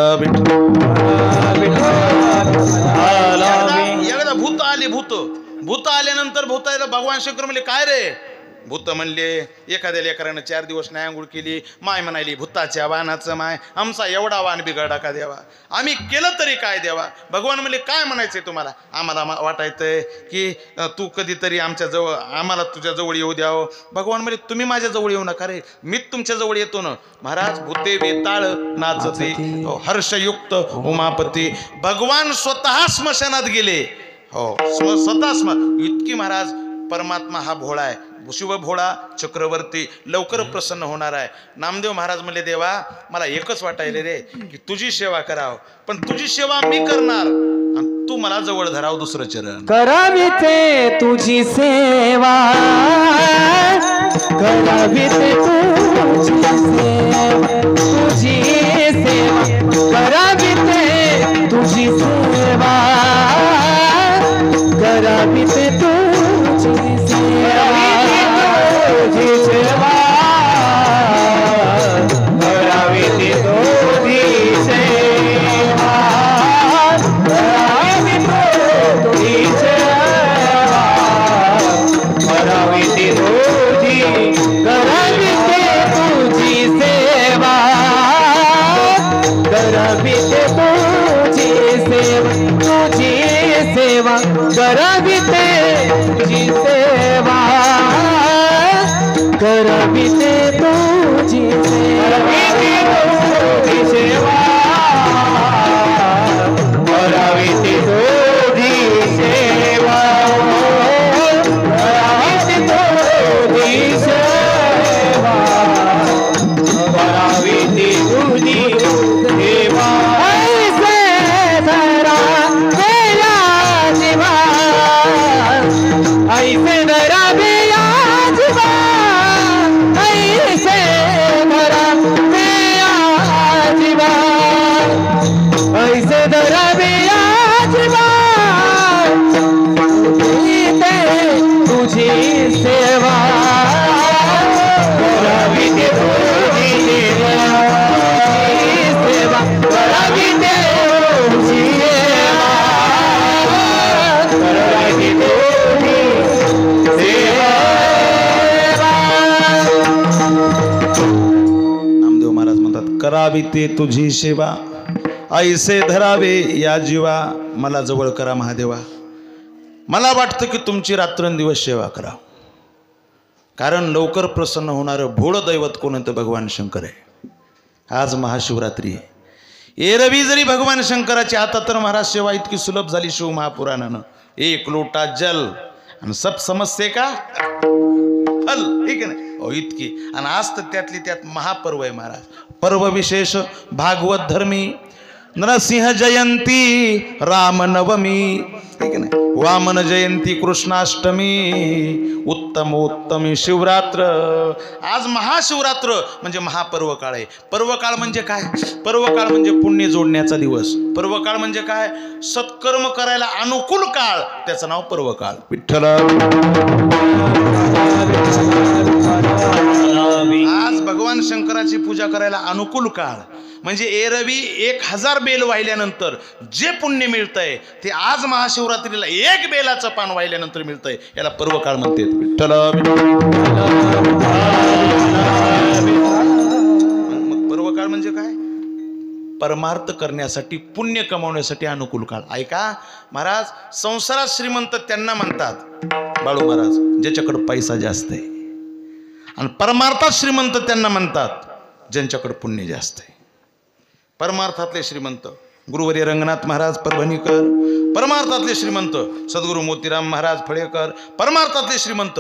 एकदा भूत आले. भूत आल्यानंतर भूताला भगवान शंकर म्हणले काय रे. भूत म्हणले एखाद्या लेकरानं 4 दिवस नाही आंघोळ केली. माय म्हणाली भूताच्या वाहनाचं माय आमचा एवढा वाहन बिघडा का देवा. आम्ही केलं तरी काय देवा. भगवान म्हणले काय म्हणायचंय तुम्हाला. आम्हाला वाटायचंय की तू कधीतरी आमच्या जवळ आम्हाला तुझ्या जवळ येऊ द्यावं. भगवान म्हणले तुम्ही माझ्या जवळ येऊ नका रे मीच तुमच्या जवळ येतो ना. महाराज भूते वेताळ नाचते हर्षयुक्त उमापती. भगवान स्वतः स्मशानात गेले. हो स्वतः इतकी महाराज परमात्मा हा भोळा आहे. शिव भोळा चक्रवर्ती लवकर प्रसन्न होणार आहे. नामदेव महाराज म्हणले देवा मला एकच वाटायले रे की तुझी सेवा कराव पण तुझी सेवा मी करणार आणि तू मला जवळ धराव दुसरं चरण. करावी ते तुझी सेवा करावी ते तुझी सेवा तुझी सेवा करावी ते तुझी सेवा करावी ते तुझी सेवा तुझी सेवा करावी ते तुझी सेवा करावी तुझी सेवा करावी ते तुझी करावी ते तुझी सेवा करावी ते तुझी सेवा तुझी सेवा करावी ते तुझी सेवा करावी ते तुझी सेवा करावी ते तुझी सेवा करावी ते तुझी सेवा करावी ते तुझी सेवा ऐसे धरा बेला जीवा ऐसे धरा बेला जीवा ऐसे धरा बेला जीवा ऐसे धरा बेला जीवा तुझी सेवा करावी ते तुझी सेवा करावी ते तुझी सेवा करावी ते तुझी सेवा. नामदेव महाराज म्हणतात करावी ते तुझी सेवा ऐसे धरावे या जीवा. मला जवळ करा महादेवा. मला वाटतं की तुमची रात्रंदिवस सेवा करा कारण लवकर प्रसन्न होणारं भोळं दैवत कोण तर भगवान शंकर आहे. आज महाशिवरात्री आहे. एरवी जरी भगवान शंकराची आता तर महाराज सेवा इतकी सुलभ झाली शिव महापुराणानं. 1 लोटा जल आणि सब समस्ये का फल ठीक आहे ना इतकी. आणि आज तर त्यातली त्यात महापर्व आहे महाराज. पर्व विशेष भागवत धर्मी नरसिंह जयंती रामनवमी ठीक आहे ना वामन जयंती कृष्णाष्टमी उत्तमोत्तमी शिवरात्र. आज महाशिवरात्र म्हणजे महापर्व काळ आहे. पर्व काळ म्हणजे काय. पर्व काळ म्हणजे पुण्य जोडण्याचा दिवस. पर्व काळ म्हणजे काय सत्कर्म करायला अनुकूल काळ त्याचं नाव पर्व काळ. विठ्ठल आज भगवान शंकराची पूजा करायला अनुकूल काळ म्हणजे एरवी 1000 बेल वाहिल्यानंतर जे पुण्य मिळतंय ते आज महाशिवरात्रीला 1 बेलाचं पान वाहिल्यानंतर मिळतंय. याला पर्व काळ म्हणते. विठ्ठल मग पर्व काळ म्हणजे काय परमार्थ करण्यासाठी पुण्य कमावण्यासाठी अनुकूल काळ. ऐका महाराज संसारात श्रीमंत त्यांना म्हणतात बाळू महाराज ज्याच्याकडे पैसा जास्त आहे आणि परमार्थात श्रीमंत त्यांना म्हणतात ज्यांच्याकडे पुण्य जास्त आहे. परमार्थातले श्रीमंत गुरुवर्य रंगनाथ महाराज परभणीकर. परमार्थातले श्रीमंत सद्गुरू मोतीराम महाराज फळेकर. परमार्थातले श्रीमंत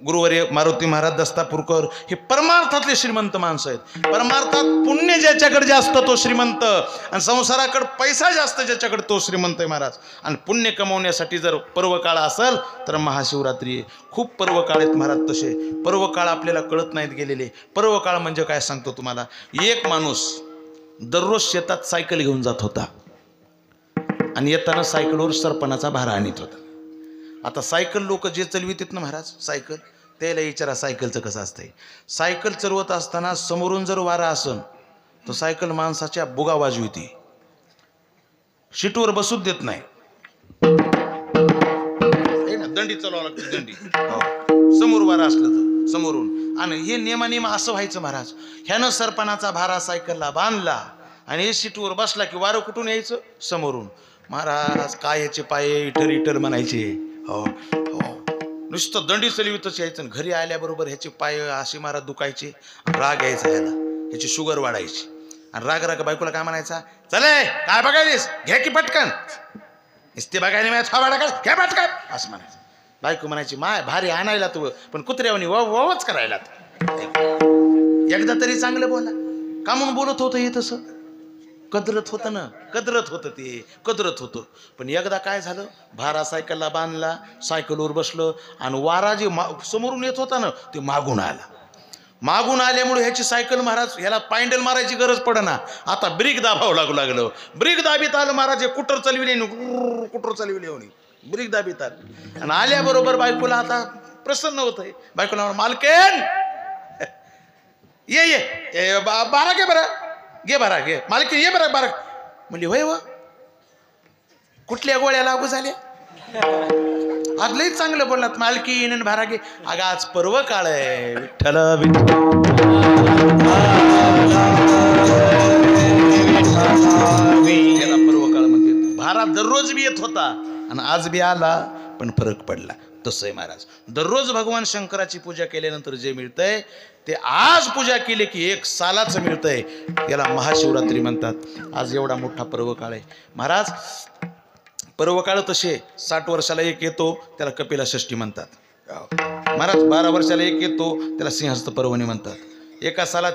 गुरुवर्य मारुती महाराज दस्तापूरकर हे परमार्थातले श्रीमंत माणसं आहेत. परमार्थात पुण्य ज्याच्याकडे जास्त तो श्रीमंत, आणि संसाराकडे पैसा जास्त ज्याच्याकडे तो श्रीमंत आहे महाराज. आणि पुण्य कमवण्यासाठी जर पर्वकाळ असेल तर महाशिवरात्री आहे. खूप पर्वकाळ आहेत महाराज. तसे पर्वकाळ आपल्याला कळत नाहीत गेलेले. पर्वकाळ म्हणजे काय सांगतो तुम्हाला. एक माणूस दररोज शेतात सायकल घेऊन जात होता आणि येताना सायकलवर सरपणाचा भारा आणत होता. आता सायकल लोक जे चलवितात ना महाराज सायकल, त्याला विचारा सायकलचं कसं असतंय. सायकल चालवत असताना समोरून जर वारा असन तर सायकल माणसाच्या बुगा वाजविते, शीटवर बसूच देत नाही. दंडी चालवावं लागते, दंडी. समोर वारा असलं तर समोरून. आणि हे नेमानेम असं व्हायचं महाराज. ह्यानं सरपणाचा भारा सायकलला बांधला आणि हे सीटवर बसला की वारं कुठून यायचं, समोरून. महाराज काय याचे पाये इटर इटर म्हणायचे. हो हो, नुसतं दंडी चलवितच यायचं. घरी आल्याबरोबर ह्याचे पाय असे महाराज दुखायचे. राग यायचा ह्याला, ह्याची शुगर वाढायची. आणि राग राग बायकोला काय म्हणायचा, चले काय बघायलीस, घे की पटकन. नुसते बघायला मिळायचं, वाडा काय घे पटकन असं म्हणायचं. बायको म्हणायची, माय भारी आणायला तू, पण कुत्र्यावनी वच करायला. एकदा तरी चांगलं बोला. का म्हणून बोलत होतं हे तसं? कदरत होतं ना, कदरत होतं ते, कदरत होतं. पण एकदा काय झालं, भारा सायकलला बांधला, सायकलवर बसलं आणि वारा जे समोरून येत होता ना ते मागून आला. मागून आल्यामुळे ह्याची सायकल महाराज, ह्याला पायंडल मारायची गरज पडना. आता ब्रेक दाबावं लागलं. ब्रेक दाबीत आलं महाराज. हे कुटर चालविले, कुटर चालविले होणी, ब्रेक दाबीत आलं. आणि आल्याबरोबर बायकोला आता प्रसन्न होत आहे. बायकोला मालकेन ये बारा घे बरं, घे बारा घे मालकीन, ये बरं बारा. म्हणजे होय व, कुठल्या गोळ्या लागू झाल्या? आज लई चांगलं बोललात, मालकीन भारा घे. अगं आज पर्व काळ आहे. विठ्ठल याला पर्व काळ म्हणते. भारा दररोज बी येत होता आणि आज बी आला, पण फरक पडला. तसं आहे महाराज. दररोज भगवान शंकराची पूजा केल्यानंतर जे मिळतंय ते आज पूजा केली की एक सालाचं मिळतंय. याला महाशिवरात्री म्हणतात. आज एवढा मोठा पर्व काळ आहे महाराज. पर्व काळ तसे 60 वर्षाला एक येतो, त्याला कपिला षष्ठी म्हणतात महाराज. 12 वर्षाला एक येतो, त्याला सिंहस्थ पर्वणी म्हणतात. एका सालात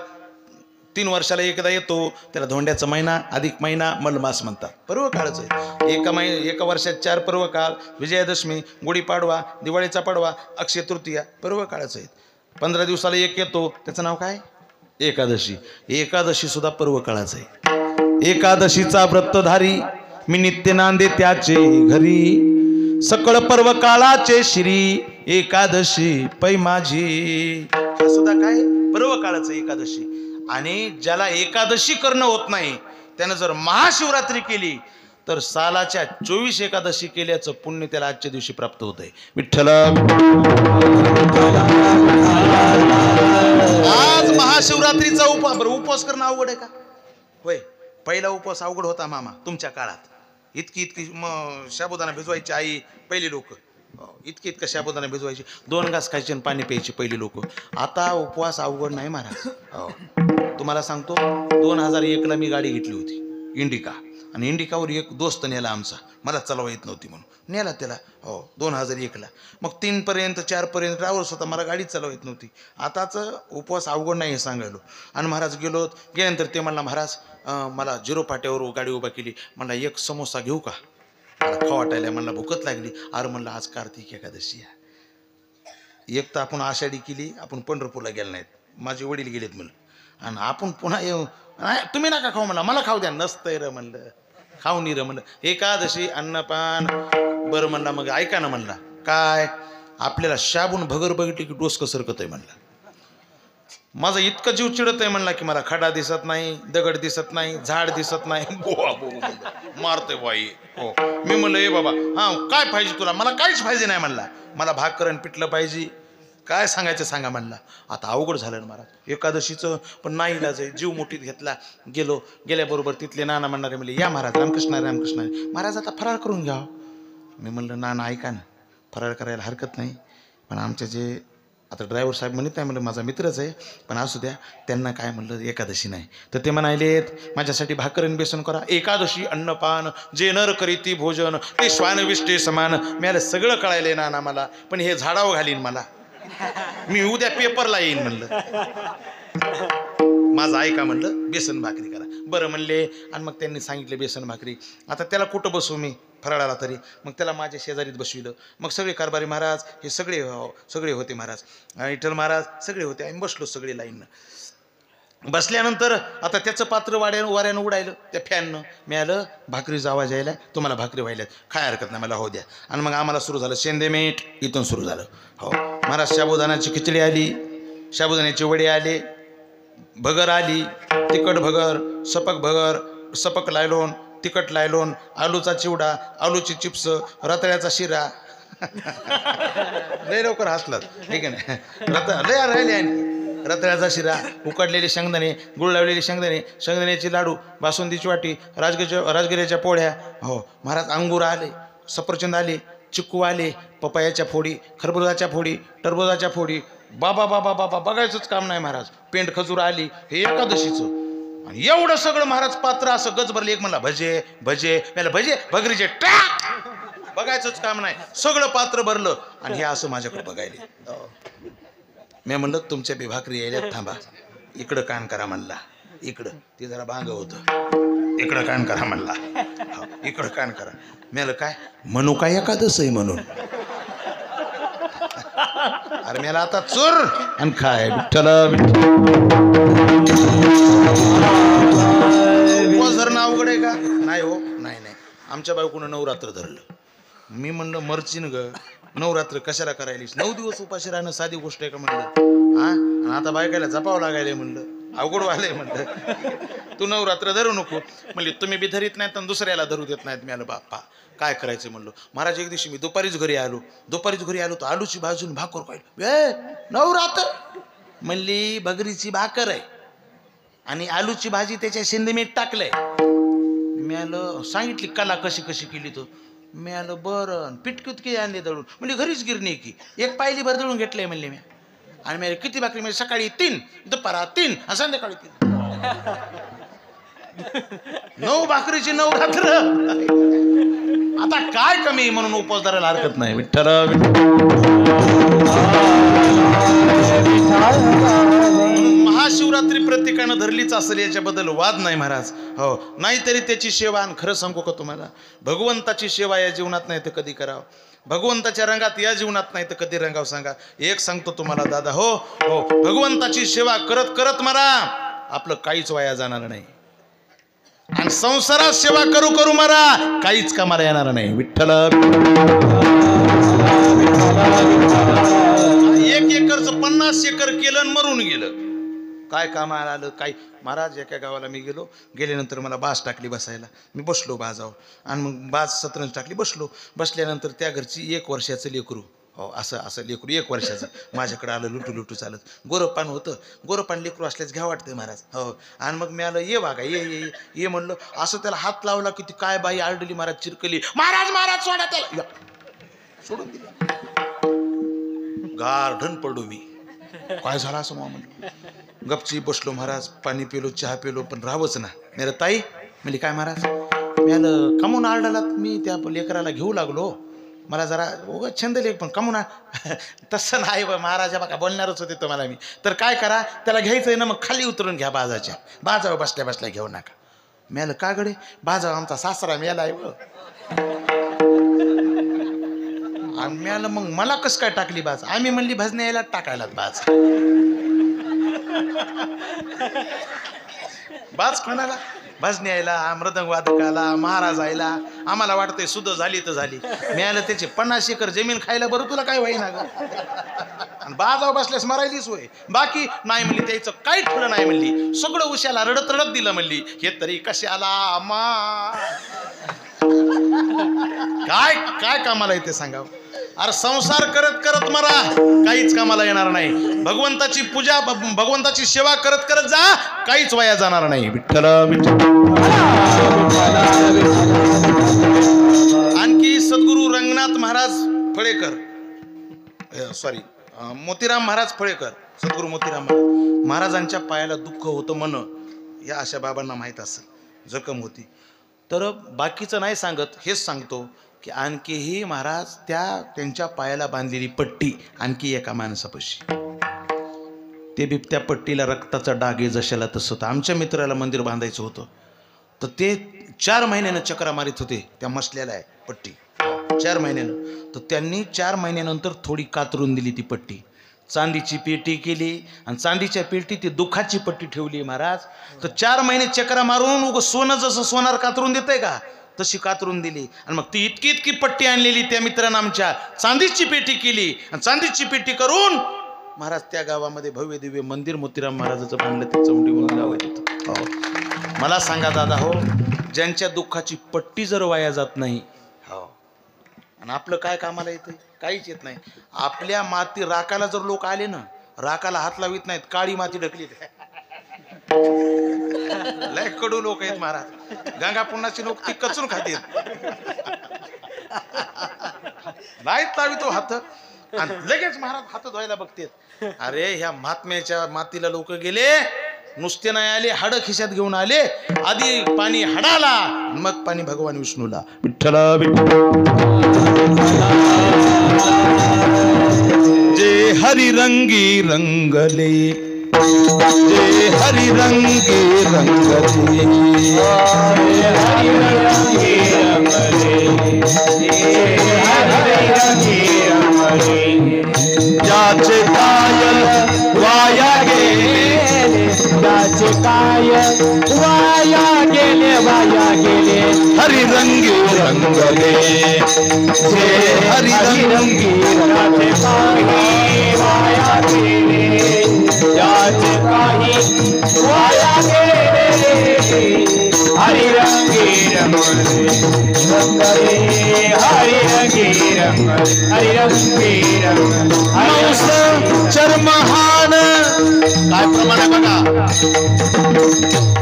3 वर्षाला एकदा येतो, त्याला धोंड्याचा महिना, अधिक महिना, मलमास म्हणतात. पर्व काळच आहे. एका वर्षात 4 पर्व काळ, विजयादशमी, गुढीपाडवा, दिवाळीचा पाडवा, अक्षय तृतीया, पर्व काळच आहेत. 15 दिवसाला एक येतो, त्याचं नाव काय? एकादशी. एकादशी सुद्धा पर्व काळाच आहे. एकादशीचा व्रतधारी मी नित्य नांदे त्याचे घरी, सकळ पर्व काळाचे श्री एकादशी पै माझी. हा सुद्धा काय पर्व काळाचं एकादशी. आणि ज्याला एकादशी करणं होत नाही त्यानं जर महाशिवरात्री केली तर सालाच्या 24 एकादशी केल्याचं पुण्य त्याला आजच्या दिवशी प्राप्त होत आहे. विठ्ठल आज महाशिवरात्रीचा उपवास करणं अवघड आहे का? होय, पहिला उपवास अवघड होता मामा तुमच्या काळात. इतकी साबुदाणा भिजवायची आई पहिली लोक. इतका साबुदाणा भिजवायची, 2 घास खायचे आणि पाणी प्यायची पहिली लोक. आता उपवास अवघड नाही महाराज. तुम्हाला सांगतो, 2001ला मी गाडी घेतली होती इंडिका. आणि इंडिकावर एक दोस्त नेला आमचा, मला चालवा येत नव्हती म्हणून नेला त्याला. 2001ला. मग 3 पर्यंत 4 पर्यंत ड्रायव्हर होता, मला गाडीच चालवा येत नव्हती. आताच उपवास अवघड नाही हे सांगायलो. आणि महाराज गेल्यानंतर ते म्हणला, महाराज मला 0 फाट्यावर गाडी उभा केली. म्हणला 1 समोसा घेऊ का? मला खावा वाटायला. म्हणला भूकच लागली. अरे म्हणलं आज कार्तिक एकादशी आहे. एक तर आपण आषाढी केली, आपण पंढरपूरला गेलो नाहीत, माझे वडील गेलेत म्हणलं. आणि आपण पुन्हा येऊ, नाही तुम्ही नका खाऊ म्हणला, मला खाऊ द्या. नसतंय र म्हणलं, खाऊ नाही र म्हणलं. एकादशी अन्नपान बरं म्हणला. मग ऐका ना म्हणला, काय आपल्याला शाबून भगर बघितली की डोसकं सरकत आहे म्हणला. माझा इतकं जीव चिडत आहे म्हणला की मला खडा दिसत नाही, दगड दिसत नाही, झाड दिसत नाही. बोवा मारतोय बाई. हो, मी म्हणलं ए बाबा, हां काय पाहिजे तुला? मला काहीच पाहिजे नाही म्हणला. मला भाकरण पिठलं पाहिजे, काय सांगायचं सांगा म्हणला. आता अवघड झालं ना महाराज एकादशीचं, पण नाही इलाज आहे. जीव मोठीत घेतला. गेल्याबरोबर तिथले नाना म्हणणारे म्हणले, या महाराज रामकृष्ण रामकृष्ण. महाराज आता फराळ करून घ्या. मी म्हणलं नाना ऐका ना, फराळ करायला हरकत नाही, पण आमचे जे आता ड्रायव्हर साहेब म्हणत नाही, म्हणलं माझा मित्रच आहे, पण असू द्या. त्यांना काय म्हणलं एकादशी नाही, तर ते म्हणालेत माझ्यासाठी भाकरण बेसन करा. एकादशी अन्नपान जे नर करीती भोजन ते श्वान विष्टे समान. मिळालं सगळं कळायले नाना मला, पण हे झाडावर घालीन मला. मी उद्या पेपरला येईन म्हणलं. माझं ऐका म्हणलं, बेसन भाकरी करा. बरं म्हणले. आणि मग त्यांनी सांगितले बेसन भाकरी. आता त्याला कुठं बसवू मी फराळाला तरी. मग त्याला माझ्या शेजारीत बसविलं. मग सगळे कारभारी महाराज हे सगळे होते महाराज, विठ्ठल महाराज सगळे होते. आम्ही बसलो सगळे लाईननं. बसल्यानंतर आता त्याचं पात्र वाऱ्यानं उडायलं त्या फॅननं. मिळालं भाकरीचा आवाज यायला, तुम्हाला भाकरी व्हायल्यात, काय हरकत नाही मला हो द्या. आणि मग आम्हाला सुरू झालं शेंदे मीठ, इथून सुरू झालं. हो महाराज, साबुदाण्याची खिचडी आली, साबुदाण्याचे वडे आले, भगर आली, तिखट भगर, सपक लायलोन, तिखट लायलोन, आलूचा चिवडा, आलूची चिप्स, रताळ्याचा शिरा. लय लवकर हसलात ठीक आहे ना. लय राहिले आणखी. रताळ्याचा शिरा, उकडलेले शेंगदाणे, गुळ लावलेले शेंगदाणे, शेंगदाण्याचे लाडू, बासुंदीची वाटी, राजगिऱ्याच्या पोळ्या. हो महाराज, अंगूर आले, सफरचंद आले, चिक्कू आले, पपायाच्या फोडी, खरबुजाच्या फोडी, टरबुजाच्या फोडी. बाबा बाबा बाबा बघायचंच काम नाही महाराज. पेंट खजूर आली, हे एकादशीचं. आणि एवढं सगळं महाराज पात्र असं गज भरले. एक म्हणला भजे भजे, मला भजे भगरीचे टाक, बघायचंच काम नाही, सगळं पात्र भरलं. आणि हे असं माझ्याकडे बघायले. मी म्हणलं तुमच्या बी भाकरी यायला, थांबा, इकडं कान करा म्हणला. इकडं ते जरा भांग होतं, इकडं कान करा म्हणला. इकडं कान करा. मी काय म्हणू, काय एकादश आहे म्हणून. अरे मेला आता चुर आणि खाय. उपवास धरणं अवघड आहे का? नाही हो, नाही. आमच्या बायकोनं नवरात्र धरलं. मी म्हणलं मर्चीन ग, नवरात्र कशाला करायलीस? 9 दिवस उपाशी राहणं साधी गोष्ट आहे का म्हणलं. हा आता बायकायला जपावं लागायला म्हणलं, अवघड व्हायलंय म्हणलं. तू नवरात्र धरू नको म्हणली. तुम्ही बी धरीत नाहीत आणि दुसऱ्याला धरू देत नाहीत. मी आलं बाप्पा काय करायचं म्हणलं. महाराज एक दिवशी मी दुपारीच घरी आलो तर आलूची भाजून भाकर खायला. नवरात्र म्हणली, भगरीची भाकर आहे आणि आलूची भाजी त्याच्या शेंदे मीठ टाकलंय. मी आलं सांगितली कला कशी कशी केली तो. मी आलं बरं. पिटकी आणले दळून. म्हणजे घरीच गिरणी की एक पायली भर दळून घेतलंय म्हणले मी. आणि मी किती भाकरी म्हणजे सकाळी 3, दुपारा 3 आणि संध्याकाळी 3. 9 भाकरीची नवरात्र. आता काय कमी म्हणून उपवास धरायला हरकत नाही. विठ्ठल महाशिवरात्री प्रत्येकानं धरलीच असेल याच्याबद्दल वाद नाही महाराज. हो नाहीतरी त्याची सेवा. आणि खरं सांगू का तुम्हाला, भगवंताची सेवा या जीवनात नाही तर कधी करावं. भगवंताच्या रंगात या जीवनात नाही तर कधी रंगाव सांगा. एक सांगतो तुम्हाला दादा, हो हो भगवंताची सेवा करत करत मला आपलं काहीच वाया जाणार नाही. आणि संसारात सेवा करू करू मला काहीच कामाला येणार नाही. विठ्ठल 1 एकरचं 50 एकर केलं आणि मरून गेलं. काय कामाला आलं काय. महाराज एका गावाला मी गेल्यानंतर मला बाज टाकली बसायला. मी बसलो बाजावर आणि मग बाज सतरंज टाकली, बसल्यानंतर त्या घरची 1 वर्षाचं लेकरू, हो असं लेकरू 1 वर्षाचं माझ्याकडे आलं लुटू चालत. गोरपान होतं. गोरपान लेकरू असल्याच घ्या वाटतंय महाराज. हो आणि मग मी आलं, ये बागा ये म्हणलं. असं त्याला हात लावला की ती काय बाई आरडली महाराज, चिरकली. महाराज सोडा त्याला. सोडून दिला. गार्डन पडू मी. काय झालं असं म्हणलं. गपची बसलो महाराज. पाणी पिलो, चहा पिलो, पण राहावंच ना. मेरा ताई म्हणली काय महाराज. मी आलं कमून आरडालात. मी त्या लेकराला घेऊ लागलो. मला जरा छंद लेख पण कमून तसं नाही बा महाराजा बघा बोलणारच होते तुम्हाला मी. तर काय करा, त्याला घ्यायचंय ना मग खाली उतरून घ्या बाजावर बसल्या घेऊ नका. मी आलं का गडे. बाजावर आमचा सासरा मेला आहे व. मी आलं मग मला कसं काय टाकली बाज. आम्ही म्हणली भजने यायला टाकायला बाज कोणाला. भजने यायला, मृदंग वादकाला, महाराज आयला. आम्हाला वाटतंय सुद्धा झाली तर झाली. मिळालं त्याचे 50 एकर जमीन खायला. बरं तुला काय होईना ग. आणि बाजावर बसल्यास मरायलीच होय. बाकी नाही म्हणली, त्याचं काही ठेवलं नाही म्हणली. सगळं उशाला रडत दिलं म्हणली. हे तरी कशाला आम्हा काय कामाला येते सांगावं. अरे संसार करत करत मरा काहीच कामाला येणार नाही. भगवंताची पूजा भगवंताची सेवा करत करत जा, काहीच वाया जाणार नाही. विठ्ठल आणखी सद्गुरू रंगनाथ महाराज फळेकर, मोतीराम महाराज फळेकर, सद्गुरू मोतीराम महाराजांच्या पायाला दुःख होतं म्हण. या अशा बाबांना माहीत असेल. जखम होती. तर बाकीचं नाही सांगत, हेच सांगतो. की आणखीही महाराज त्यांच्या पायाला बांधलेली पट्टी आणखी एका माणसापाशी, ते बिबट्या पट्टीला रक्ताचा डाग आहे जशाला तसं होतं. आमच्या मित्राला मंदिर बांधायचं होतं तर ते 4 महिन्यानं चक्रा मारित होते, त्या मसल्याला आहे पट्टी 4 महिन्यानं. तर त्यांनी 4 महिन्यानंतर थोडी कातरून दिली ती पट्टी, चांदीची पेटी केली आणि चांदीच्या पेटी ती दुखाची पट्टी ठेवली महाराज. तर 4 महिने चक्रा मारून उगं सोनं जसं सोनार कातरून देतंय का तशी कातरून दिली. आणि मग ती इतकी पट्टी आणलेली त्या मित्रांना आमच्या चांदीची पेटी केली आणि चांदीची पेटी करून महाराज त्या गावामध्ये भव्य दिव्य मंदिर मोतीराम महाराजाचं बांधलं. ते चौंडी म्हणून गाव आहे तिथं. हो, मला सांगा दादा, हो ज्यांच्या दुःखाची पट्टी जर वाया जात नाही, हो, आणि आपलं काय कामाला येतं? काहीच येत नाही. आपल्या माती राखाला जर लोक आले ना, राखाला हात लावित नाहीत, काळी माती ढकलीत. लय कडू लोक आहेत महाराज. गंगा पुन्हाची लोक ती कचून खातात, नाहीत लावितो हात आणि लगेच महाराज हात धुवायला बघतात. अरे ह्या महात्म्याच्या मातीला लोक गेले, नुसते नाही आले, हाड खिशात घेऊन आले. आधी पाणी हाडाला, मग पाणी भगवान विष्णूला. विठ्ठला जे हरी रंगी रंगले, जे हरी रंगी रंगले, ज्याचे काय वाया गेले, ज्याचे काय वाया गेले, वाया गेले, हरी रंगी रंगले, जे हरी रंगी ज्याचे काही वाया गेले, ज्याचे काही वाया गेले, हरी रंगी रंगले, रंगले, हरी रंगी रंगले, हरी रंगी रंगले. मांस चर्महान, काय प्रमाण आहे बघा,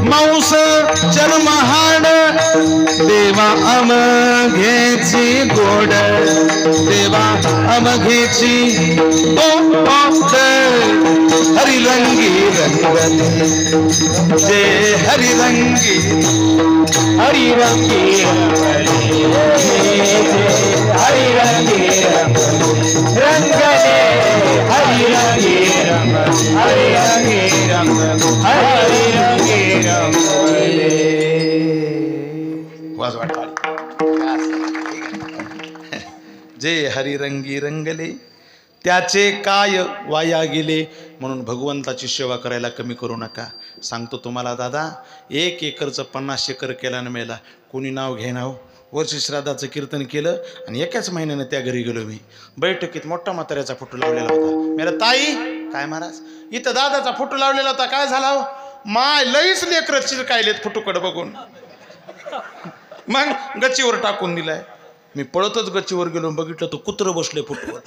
मांस चर्महान, देवा अमघेची गोड, देवा अमघेची गोड, हरी रंगी रंगले, जे हरी रंगी, हरी रंगी रंगले, हरी रंगी रंगले, हरी रंगी रंगले, हरी रंगी रंगले, हरी रंगी रंगले. वाज वाटवाळी. जे हरी रंगी रंगले, त्याचे काय वाया गेले. म्हणून भगवंताची सेवा करायला कमी करू नका. सांगतो तुम्हाला दादा, 1 एकरचं 50 एकर केला न मेला. कोणी नाव घेणं हो. वर्ष श्राद्धाचं कीर्तन केलं आणि एकाच महिन्यानं त्या घरी गेलो मी. बैठकीत मोठा म्हाताऱ्याचा फोटो लावलेला होता. मेरा ताई, काय महाराज इथं दादाचा फोटो लावलेला होता, काय झाला हो? माय लईच लेकरं चिरकायलेत फोटोकडे बघून. मग गच्चीवर टाकून दिलाय. मी पळतच गच्चीवर गेलो, बघितलं तो कुत्रं बसले फोटोवर.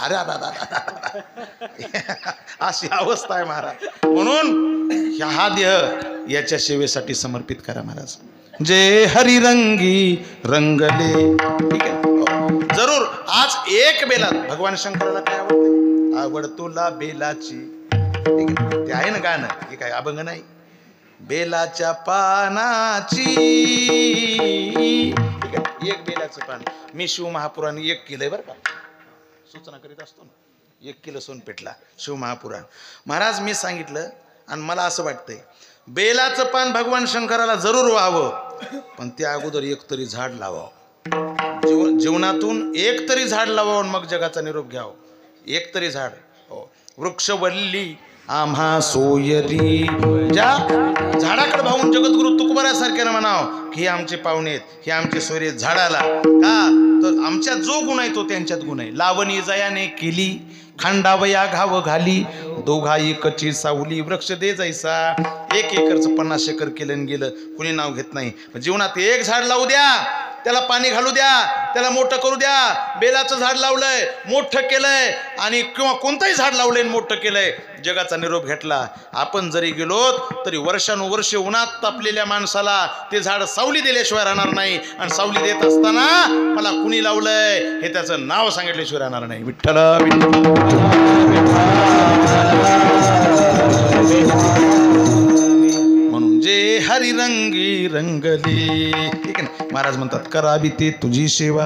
अरे दादा, अशी अवस्था आहे महाराज. म्हणून हा देह याच्या सेवेसाठी समर्पित करा महाराज. जे हरी रंगी रंगले. ठीक आहे, जरूर. आज एक बेला भगवान शंकराला काय आवडते? आवड तुला बेलाची. ठीक आहे, ते आहे ना गाणं, हे काय अभंग नाही. बेलाच्या पानाची. ठीक आहे, 1 बेलाचं पान. मी शिव महापुराण 1 केलंय बरं का, सूचना करीत असतो ना. 1 किलो सोनपेठला शिव महापुराण. महाराज मी सांगितलं आणि मला असं वाटतंय, बेलाचं पान भगवान शंकराला जरूर व्हावं, पण त्या अगोदर 1 तरी झाड लावावं. जीवनातून 1 तरी झाड लावावं, मग जगाचा निरोप घ्यावं. 1 तरी झाड. हो, वृक्षवल्ली आम्हा सोयरी. ज्या झाडाकडे भाऊन जगद्गुरु तुकोबारासारख्यानं म्हणावं की हे आमचे पाहुणे आहेत, हे आमचे सोयरे. झाडाला का तर आमच्यात जो गुण आहे तो त्यांच्यात गुण आहे. लावणी जयाने केली, खांडावया घाव घाली, दोघा एकची सावली. वृक्ष दे जैसा. 1 एकरचं 50 एकर केलं गेलं, कुणी नाव घेत नाही. जीवनात 1 झाड लावू द्या, त्याला पाणी घालू द्या, त्याला मोठं करू द्या. बेलाचं झाड लावलंय, मोठं केलंय, आणि किंवा कोणतंही झाड लावलंय मोठं केलंय, जगाचा निरोप घेतला. आपण जरी गेलोत तरी वर्षानुवर्षे उन्हात तापलेल्या माणसाला ते झाड सावली दिल्याशिवाय राहणार नाही. आणि सावली देत असताना मला कुणी लावलंय हे त्याचं नाव सांगितल्याशिवाय राहणार नाही. विठ्ठल म्हणून जे हरी रंगी रंगले. ठीक आहे ना. महाराज म्हणतात करावी ते तुझी सेवा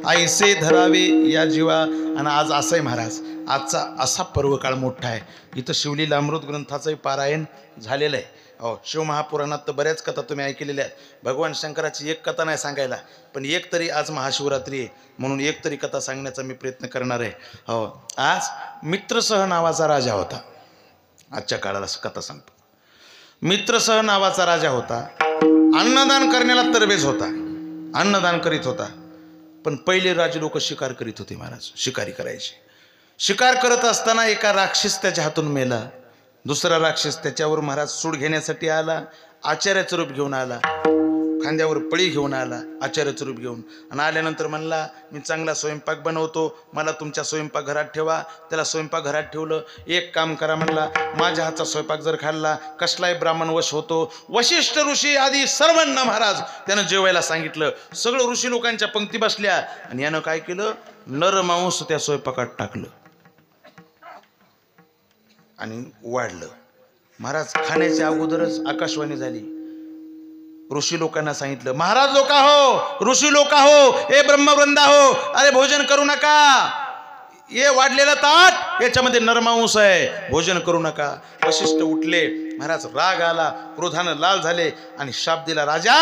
ऐसे धरावे या जीवा. आणि आज असं आहे महाराज, आजचा असा पर्वकाळ मोठा आहे. इथं शिवलीला अमृत ग्रंथाचंही पारायण झालेलं आहे. हो, शिवमहापुराणात तर बऱ्याच कथा तुम्ही ऐकलेल्या आहेत. भगवान शंकराची एक कथा नाही सांगायला, पण एक तरी आज महाशिवरात्री आहे म्हणून एक तरी कथा सांगण्याचा मी प्रयत्न करणार आहे. हो, आज मित्रसह नावाचा राजा होता. आजच्या काळाला कथा सांगतो. मित्रसह नावाचा राजा होता. अन्नदान करण्याला तरबेज होता, अन्नदान करीत होता. पण पहिले राजे लोक शिकार करीत होते महाराज, शिकारी करायचे. शिकार करत असताना एका राक्षस त्याच्या हातून मेला. दुसरा राक्षस त्याच्यावर महाराज सूड घेण्यासाठी आला. आचार्याचं रूप घेऊन आला, खांद्यावर पळी घेऊन आला आचार्याचं रूप घेऊन. आणि आल्यानंतर म्हणला मी चांगला स्वयंपाक बनवतो, मला तुमच्या स्वयंपाकघरात ठेवा. त्याला स्वयंपाकघरात ठेवलं. एक काम करा म्हणला, माझ्या हातचा स्वयंपाक जर खाल्ला कसलाही ब्राह्मण वश होतो. वशिष्ठ ऋषी आदी सर्वांना महाराज त्यानं जेवायला सांगितलं. सगळं ऋषी लोकांच्या पंक्ती बसल्या. आणि यानं काय केलं, नरमांस त्या स्वयंपाकात टाकलं आणि वाढलं. महाराज खाण्याच्या अगोदरच आकाशवाणी झाली. ऋषी लोकांना सांगितलं, महाराज लोका हो, ऋषी लोका हो, हे ब्रह्मवृंदा हो, अरे भोजन करू नका. हे वाढलेलं ताट याच्यामध्ये नरमांस आहे, भोजन करू नका. वशिष्ठ उठले. महाराज राग आला, क्रोधानं लाल झाले आणि शाप दिला, राजा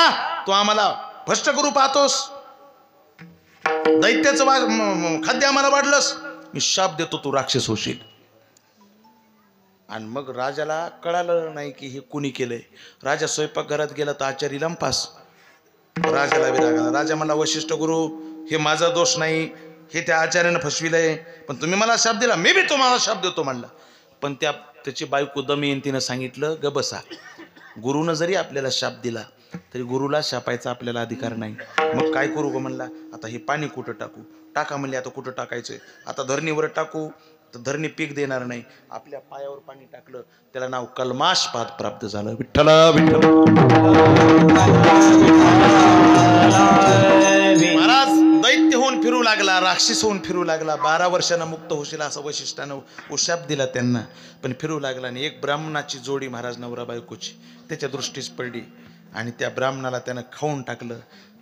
तू आम्हाला भ्रष्ट करू पाहतोस, दैत्याचं खाद्य आम्हाला वाढलंस, मी शाप देतो, तू राक्षस होशील. आणि मग राजाला कळालं नाही की हे कुणी केलंय. राजा स्वयंपाकघरात गेला तर आचारी लंपास. राजाला बी राग आला. राजा मला वशिष्ठ गुरु हे माझा दोष नाही, हे त्या आचार्यानं फसविलंय, पण तुम्ही मला शाप दिला, मी बी तुम्हाला शाप देतो म्हणला. पण त्याची बायको दमयंतीनं सांगितलं, ग बसा, गुरुनं जरी आपल्याला शाप दिला तरी गुरुला शापायचा आपल्याला अधिकार नाही. मग काय करू ग म्हणला, आता हे पाणी कुठं टाकू, टाका म्हणले. आता कुठं टाकायचंय, आता धरणीवर टाकू तर धरणी पीक देणार नाही. आपल्या पायावर पाणी टाकलं, त्याला नाव कल्माशपात प्राप्त झालं. विठ्ठल विठ्ठल. महाराज दैत्य होऊन फिरू लागला, राक्षस होऊन फिरू लागला. 12 वर्षांना मुक्त होशील असं वशिष्ठानं उशाप दिला त्यांना. पण फिरू लागला. आणि एक ब्राह्मणाची जोडी महाराज नवरा बायकोची त्याच्या दृष्टीस पडली आणि त्या ब्राह्मणाला त्यानं खाऊन टाकलं.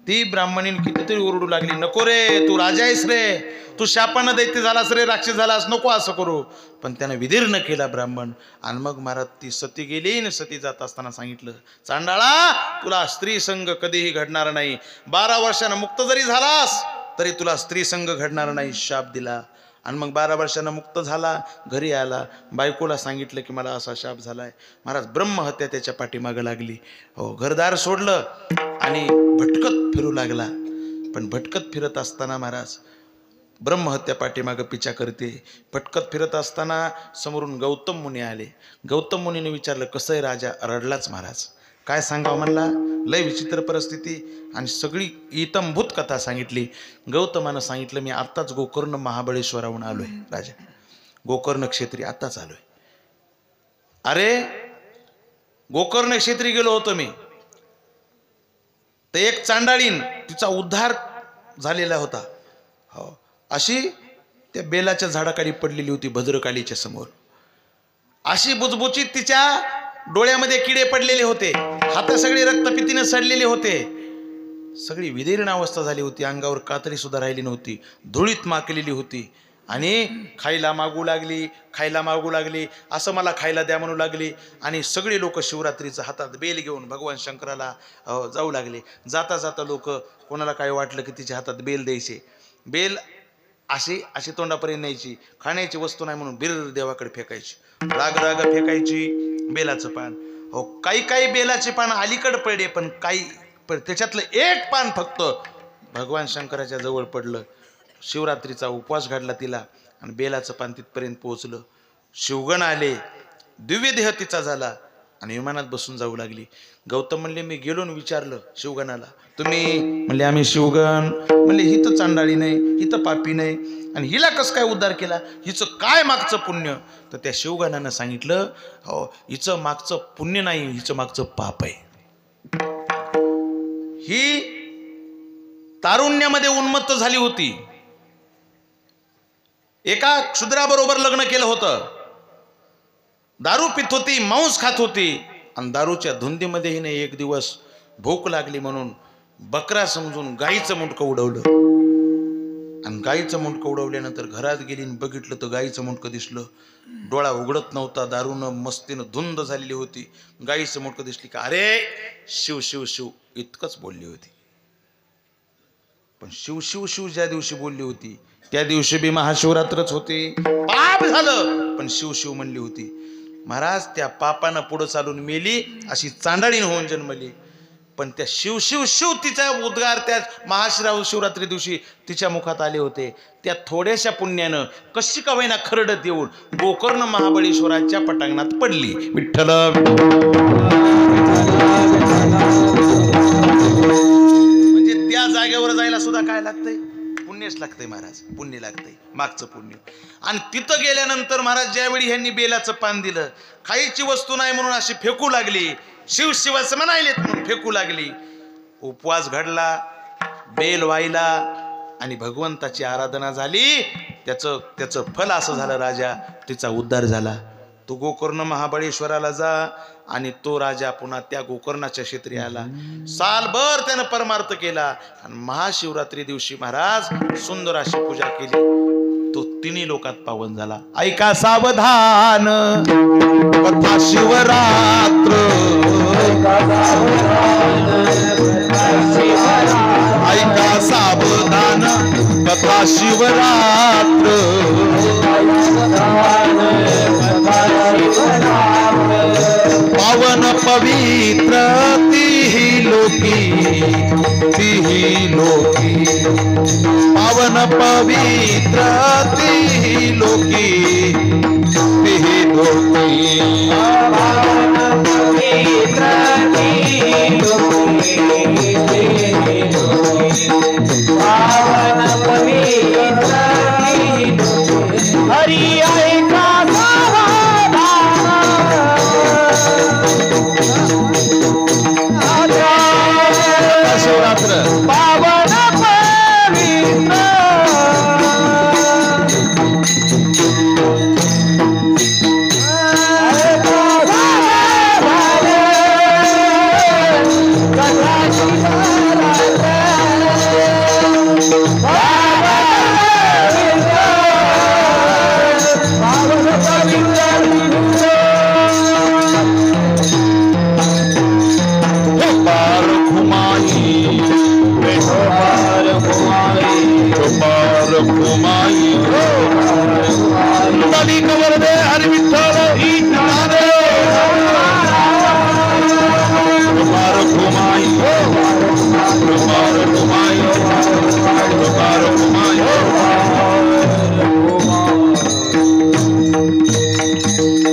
ती ब्राह्मणीन कितीतरी ओरडू लागली, नको रे, तू राजा आहेस रे, तू शापानं दैत्य झालास रे, राक्षस झालास, नको असं करू. पण त्यानं विदीर्ण केला ब्राह्मण. आणि मग महाराज ती सती गेली. आणि सती जात असताना सांगितलं, चांडाळा तुला स्त्री संग कधीही घडणार नाही. 12 वर्षानं मुक्त जरी झालास तरी तुला स्त्री संग घडणार नाही, शाप दिला. आणि मग 12 वर्षानं मुक्त झाला, घरी आला, बायकोला सांगितलं की मला असा शाप झालाय. महाराज ब्रह्महत्या त्याच्या पाठीमागं लागली. हो, घरदार सोडलं आणि भटकत फिरू लागला. पण भटकत फिरत असताना महाराज ब्रह्महत्या पाठीमागं पिछा करते. भटकत फिरत असताना समोरून गौतम मुनी आले. गौतम मुनीने विचारलं, कसं आहे राजा? रडलाच महाराज. काय सांगावं म्हणला, लय विचित्र परिस्थिती. आणि सगळी इतंभूत कथा सांगितली. गौतमानं सांगितलं, मी आत्ताच गोकर्ण महाबळेश्वराहून आलोय राजा, गोकर्ण क्षेत्री आत्ताच आलोय. अरे गोकर्ण क्षेत्री गेलो होतो मी, तर एक चांडाळीन तिचा उद्धार झालेला होता. हो, अशी त्या बेलाच्या झाडाखाली पडलेली होती भद्रकालीच्या समोर. अशी बुजबुजीत तिच्या डोळ्यामध्ये किडे पडलेले होते, हात सगळे रक्तपितीने सडलेले होते, सगळी विदीर्ण अवस्था झाली होती. अंगावर कातरी सुद्धा राहिली नव्हती, धुळीत माकलेली होती. आणि खायला मागू लागली, खायला मागू लागली, असं मला खायला द्या म्हणू लागली. आणि सगळे लोक शिवरात्रीचं हातात बेल घेऊन भगवान शंकराला जाऊ लागले. जाता जाता लोक कोणाला काय वाटलं की तिच्या हातात बेल द्यायचे. बेल अशी अशी तोंडापर्यंत न्यायची, खाण्याची वस्तू नाही म्हणून बिर देवाकडे फेकायची, राग राग फेकायची बेलाचं पान. हो, काही काही बेलाचे पान अलीकडे पडले, पण काही त्याच्यातलं एक पान फक्त भगवान शंकराच्या जवळ पडलं. शिवरात्रीचा उपवास घडला तिला आणि बेलाचं पान तिथपर्यंत पोहोचलं. शिवगण आले, दिव्य देह तिचा झाला आणि विमानात बसून जाऊ लागली. गौतम म्हणले, मी गेलो आणि विचारलं शिवगणाला, तुम्ही? म्हणले, आम्ही शिवगण. म्हणले, ही तर चांडाळी नाही, ही तर पापी नाही, आणि हिला कसं काय उद्धार केला, हिचं काय मागचं पुण्य? तर त्या शिवगणानं सांगितलं, हो, हिचं मागचं पुण्य नाही, हिचं मागचं पाप आहे. ही तारुण्यामध्ये उन्मत्त झाली होती, एका क्षुद्राबरोबर लग्न केलं होतं, दारू पित होती, मांस खात होती. आणि दारूच्या धुंदीमध्ये हिने एक दिवस भूक लागली म्हणून बकरा समजून गाईचं मुंडकं उडवलं आणि गाईचं मुंडकं उडवल्यानंतर घरात गेली आणि बघितलं तर गाईचं मुंडकं दिसलं. डोळा उघडत नव्हता, दारूनं मस्तीनं धुंद झालेली होती. गाईचं मुंडकं दिसली का अरे शिव शिव शिव इतकंच बोलली होती. पण शिव शिव शिव ज्या दिवशी बोलली होती त्या दिवशी बी महाशिवरात्रच होती. पाप झालं पण शिव शिव म्हणली होती. महाराज त्या पापानं पुढं चालून मेली अशी चांडाळीन होऊन जन्मली. पण त्या शिव शिव शिव तिचा उद्गार त्या महाशिवरात्री दिवशी तिच्या मुखात आले होते. त्या थोड्याशा पुण्यानं कशी का होईना खरडत येऊन गोकर्ण महाबळेश्वराच्या पटांगणात पडली. विठ्ठल म्हणजे त्या जागेवर जायला सुद्धा काय लागतंय? पुण्यच लागतंय महाराज, पुण्य लागतंय, मागचं पुण्य. आणि तिथं गेल्यानंतर महाराज ज्यावेळी ह्यांनी बेलाचं पान दिलं, खायची वस्तू नाही म्हणून अशी फेकू लागली. शिव शिवाचं म्हणायलेत म्हणून फेकू लागली. उपवास घडला, बेल वाहिला आणि भगवंताची आराधना झाली. त्याचं फल असं झालं राजा तिचा उद्धार झाला. तो गोकर्ण महाबळेश्वराला जा आणि तो राजा पुन्हा त्या गोकर्णाच्या क्षेत्री आला. सालभर त्यानं परमार्थ केला आणि महाशिवरात्री दिवशी महाराज सुंदर अशी पूजा केली. तो तिन्ही लोकात पावन झाला. ऐका सावधान कथा शिवरात्र, ऐका सावधान कथा शिवरात्र, पावन पवित्र तिही लोकी, तिही लोकी, पावन पवित्र तिही लोकी, तिही लोकी, पावन पवित्र तिही लोकी, तिही लोकी, पावन पवित्र तिही लोकी. हरी ऐका शिवरात्र पावन पवित्र,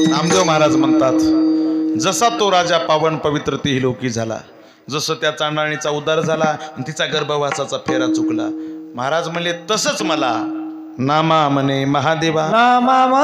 नामदेव महाराज म्हणतात जसा तो राजा पावन पवित्र तिही लोकी झाला, जसं त्या चांडाळणीचा उद्धार झाला आणि तिचा गर्भवासाचा फेरा चुकला, महाराज म्हणले तसंच मला नामा म्हणे महादेवा.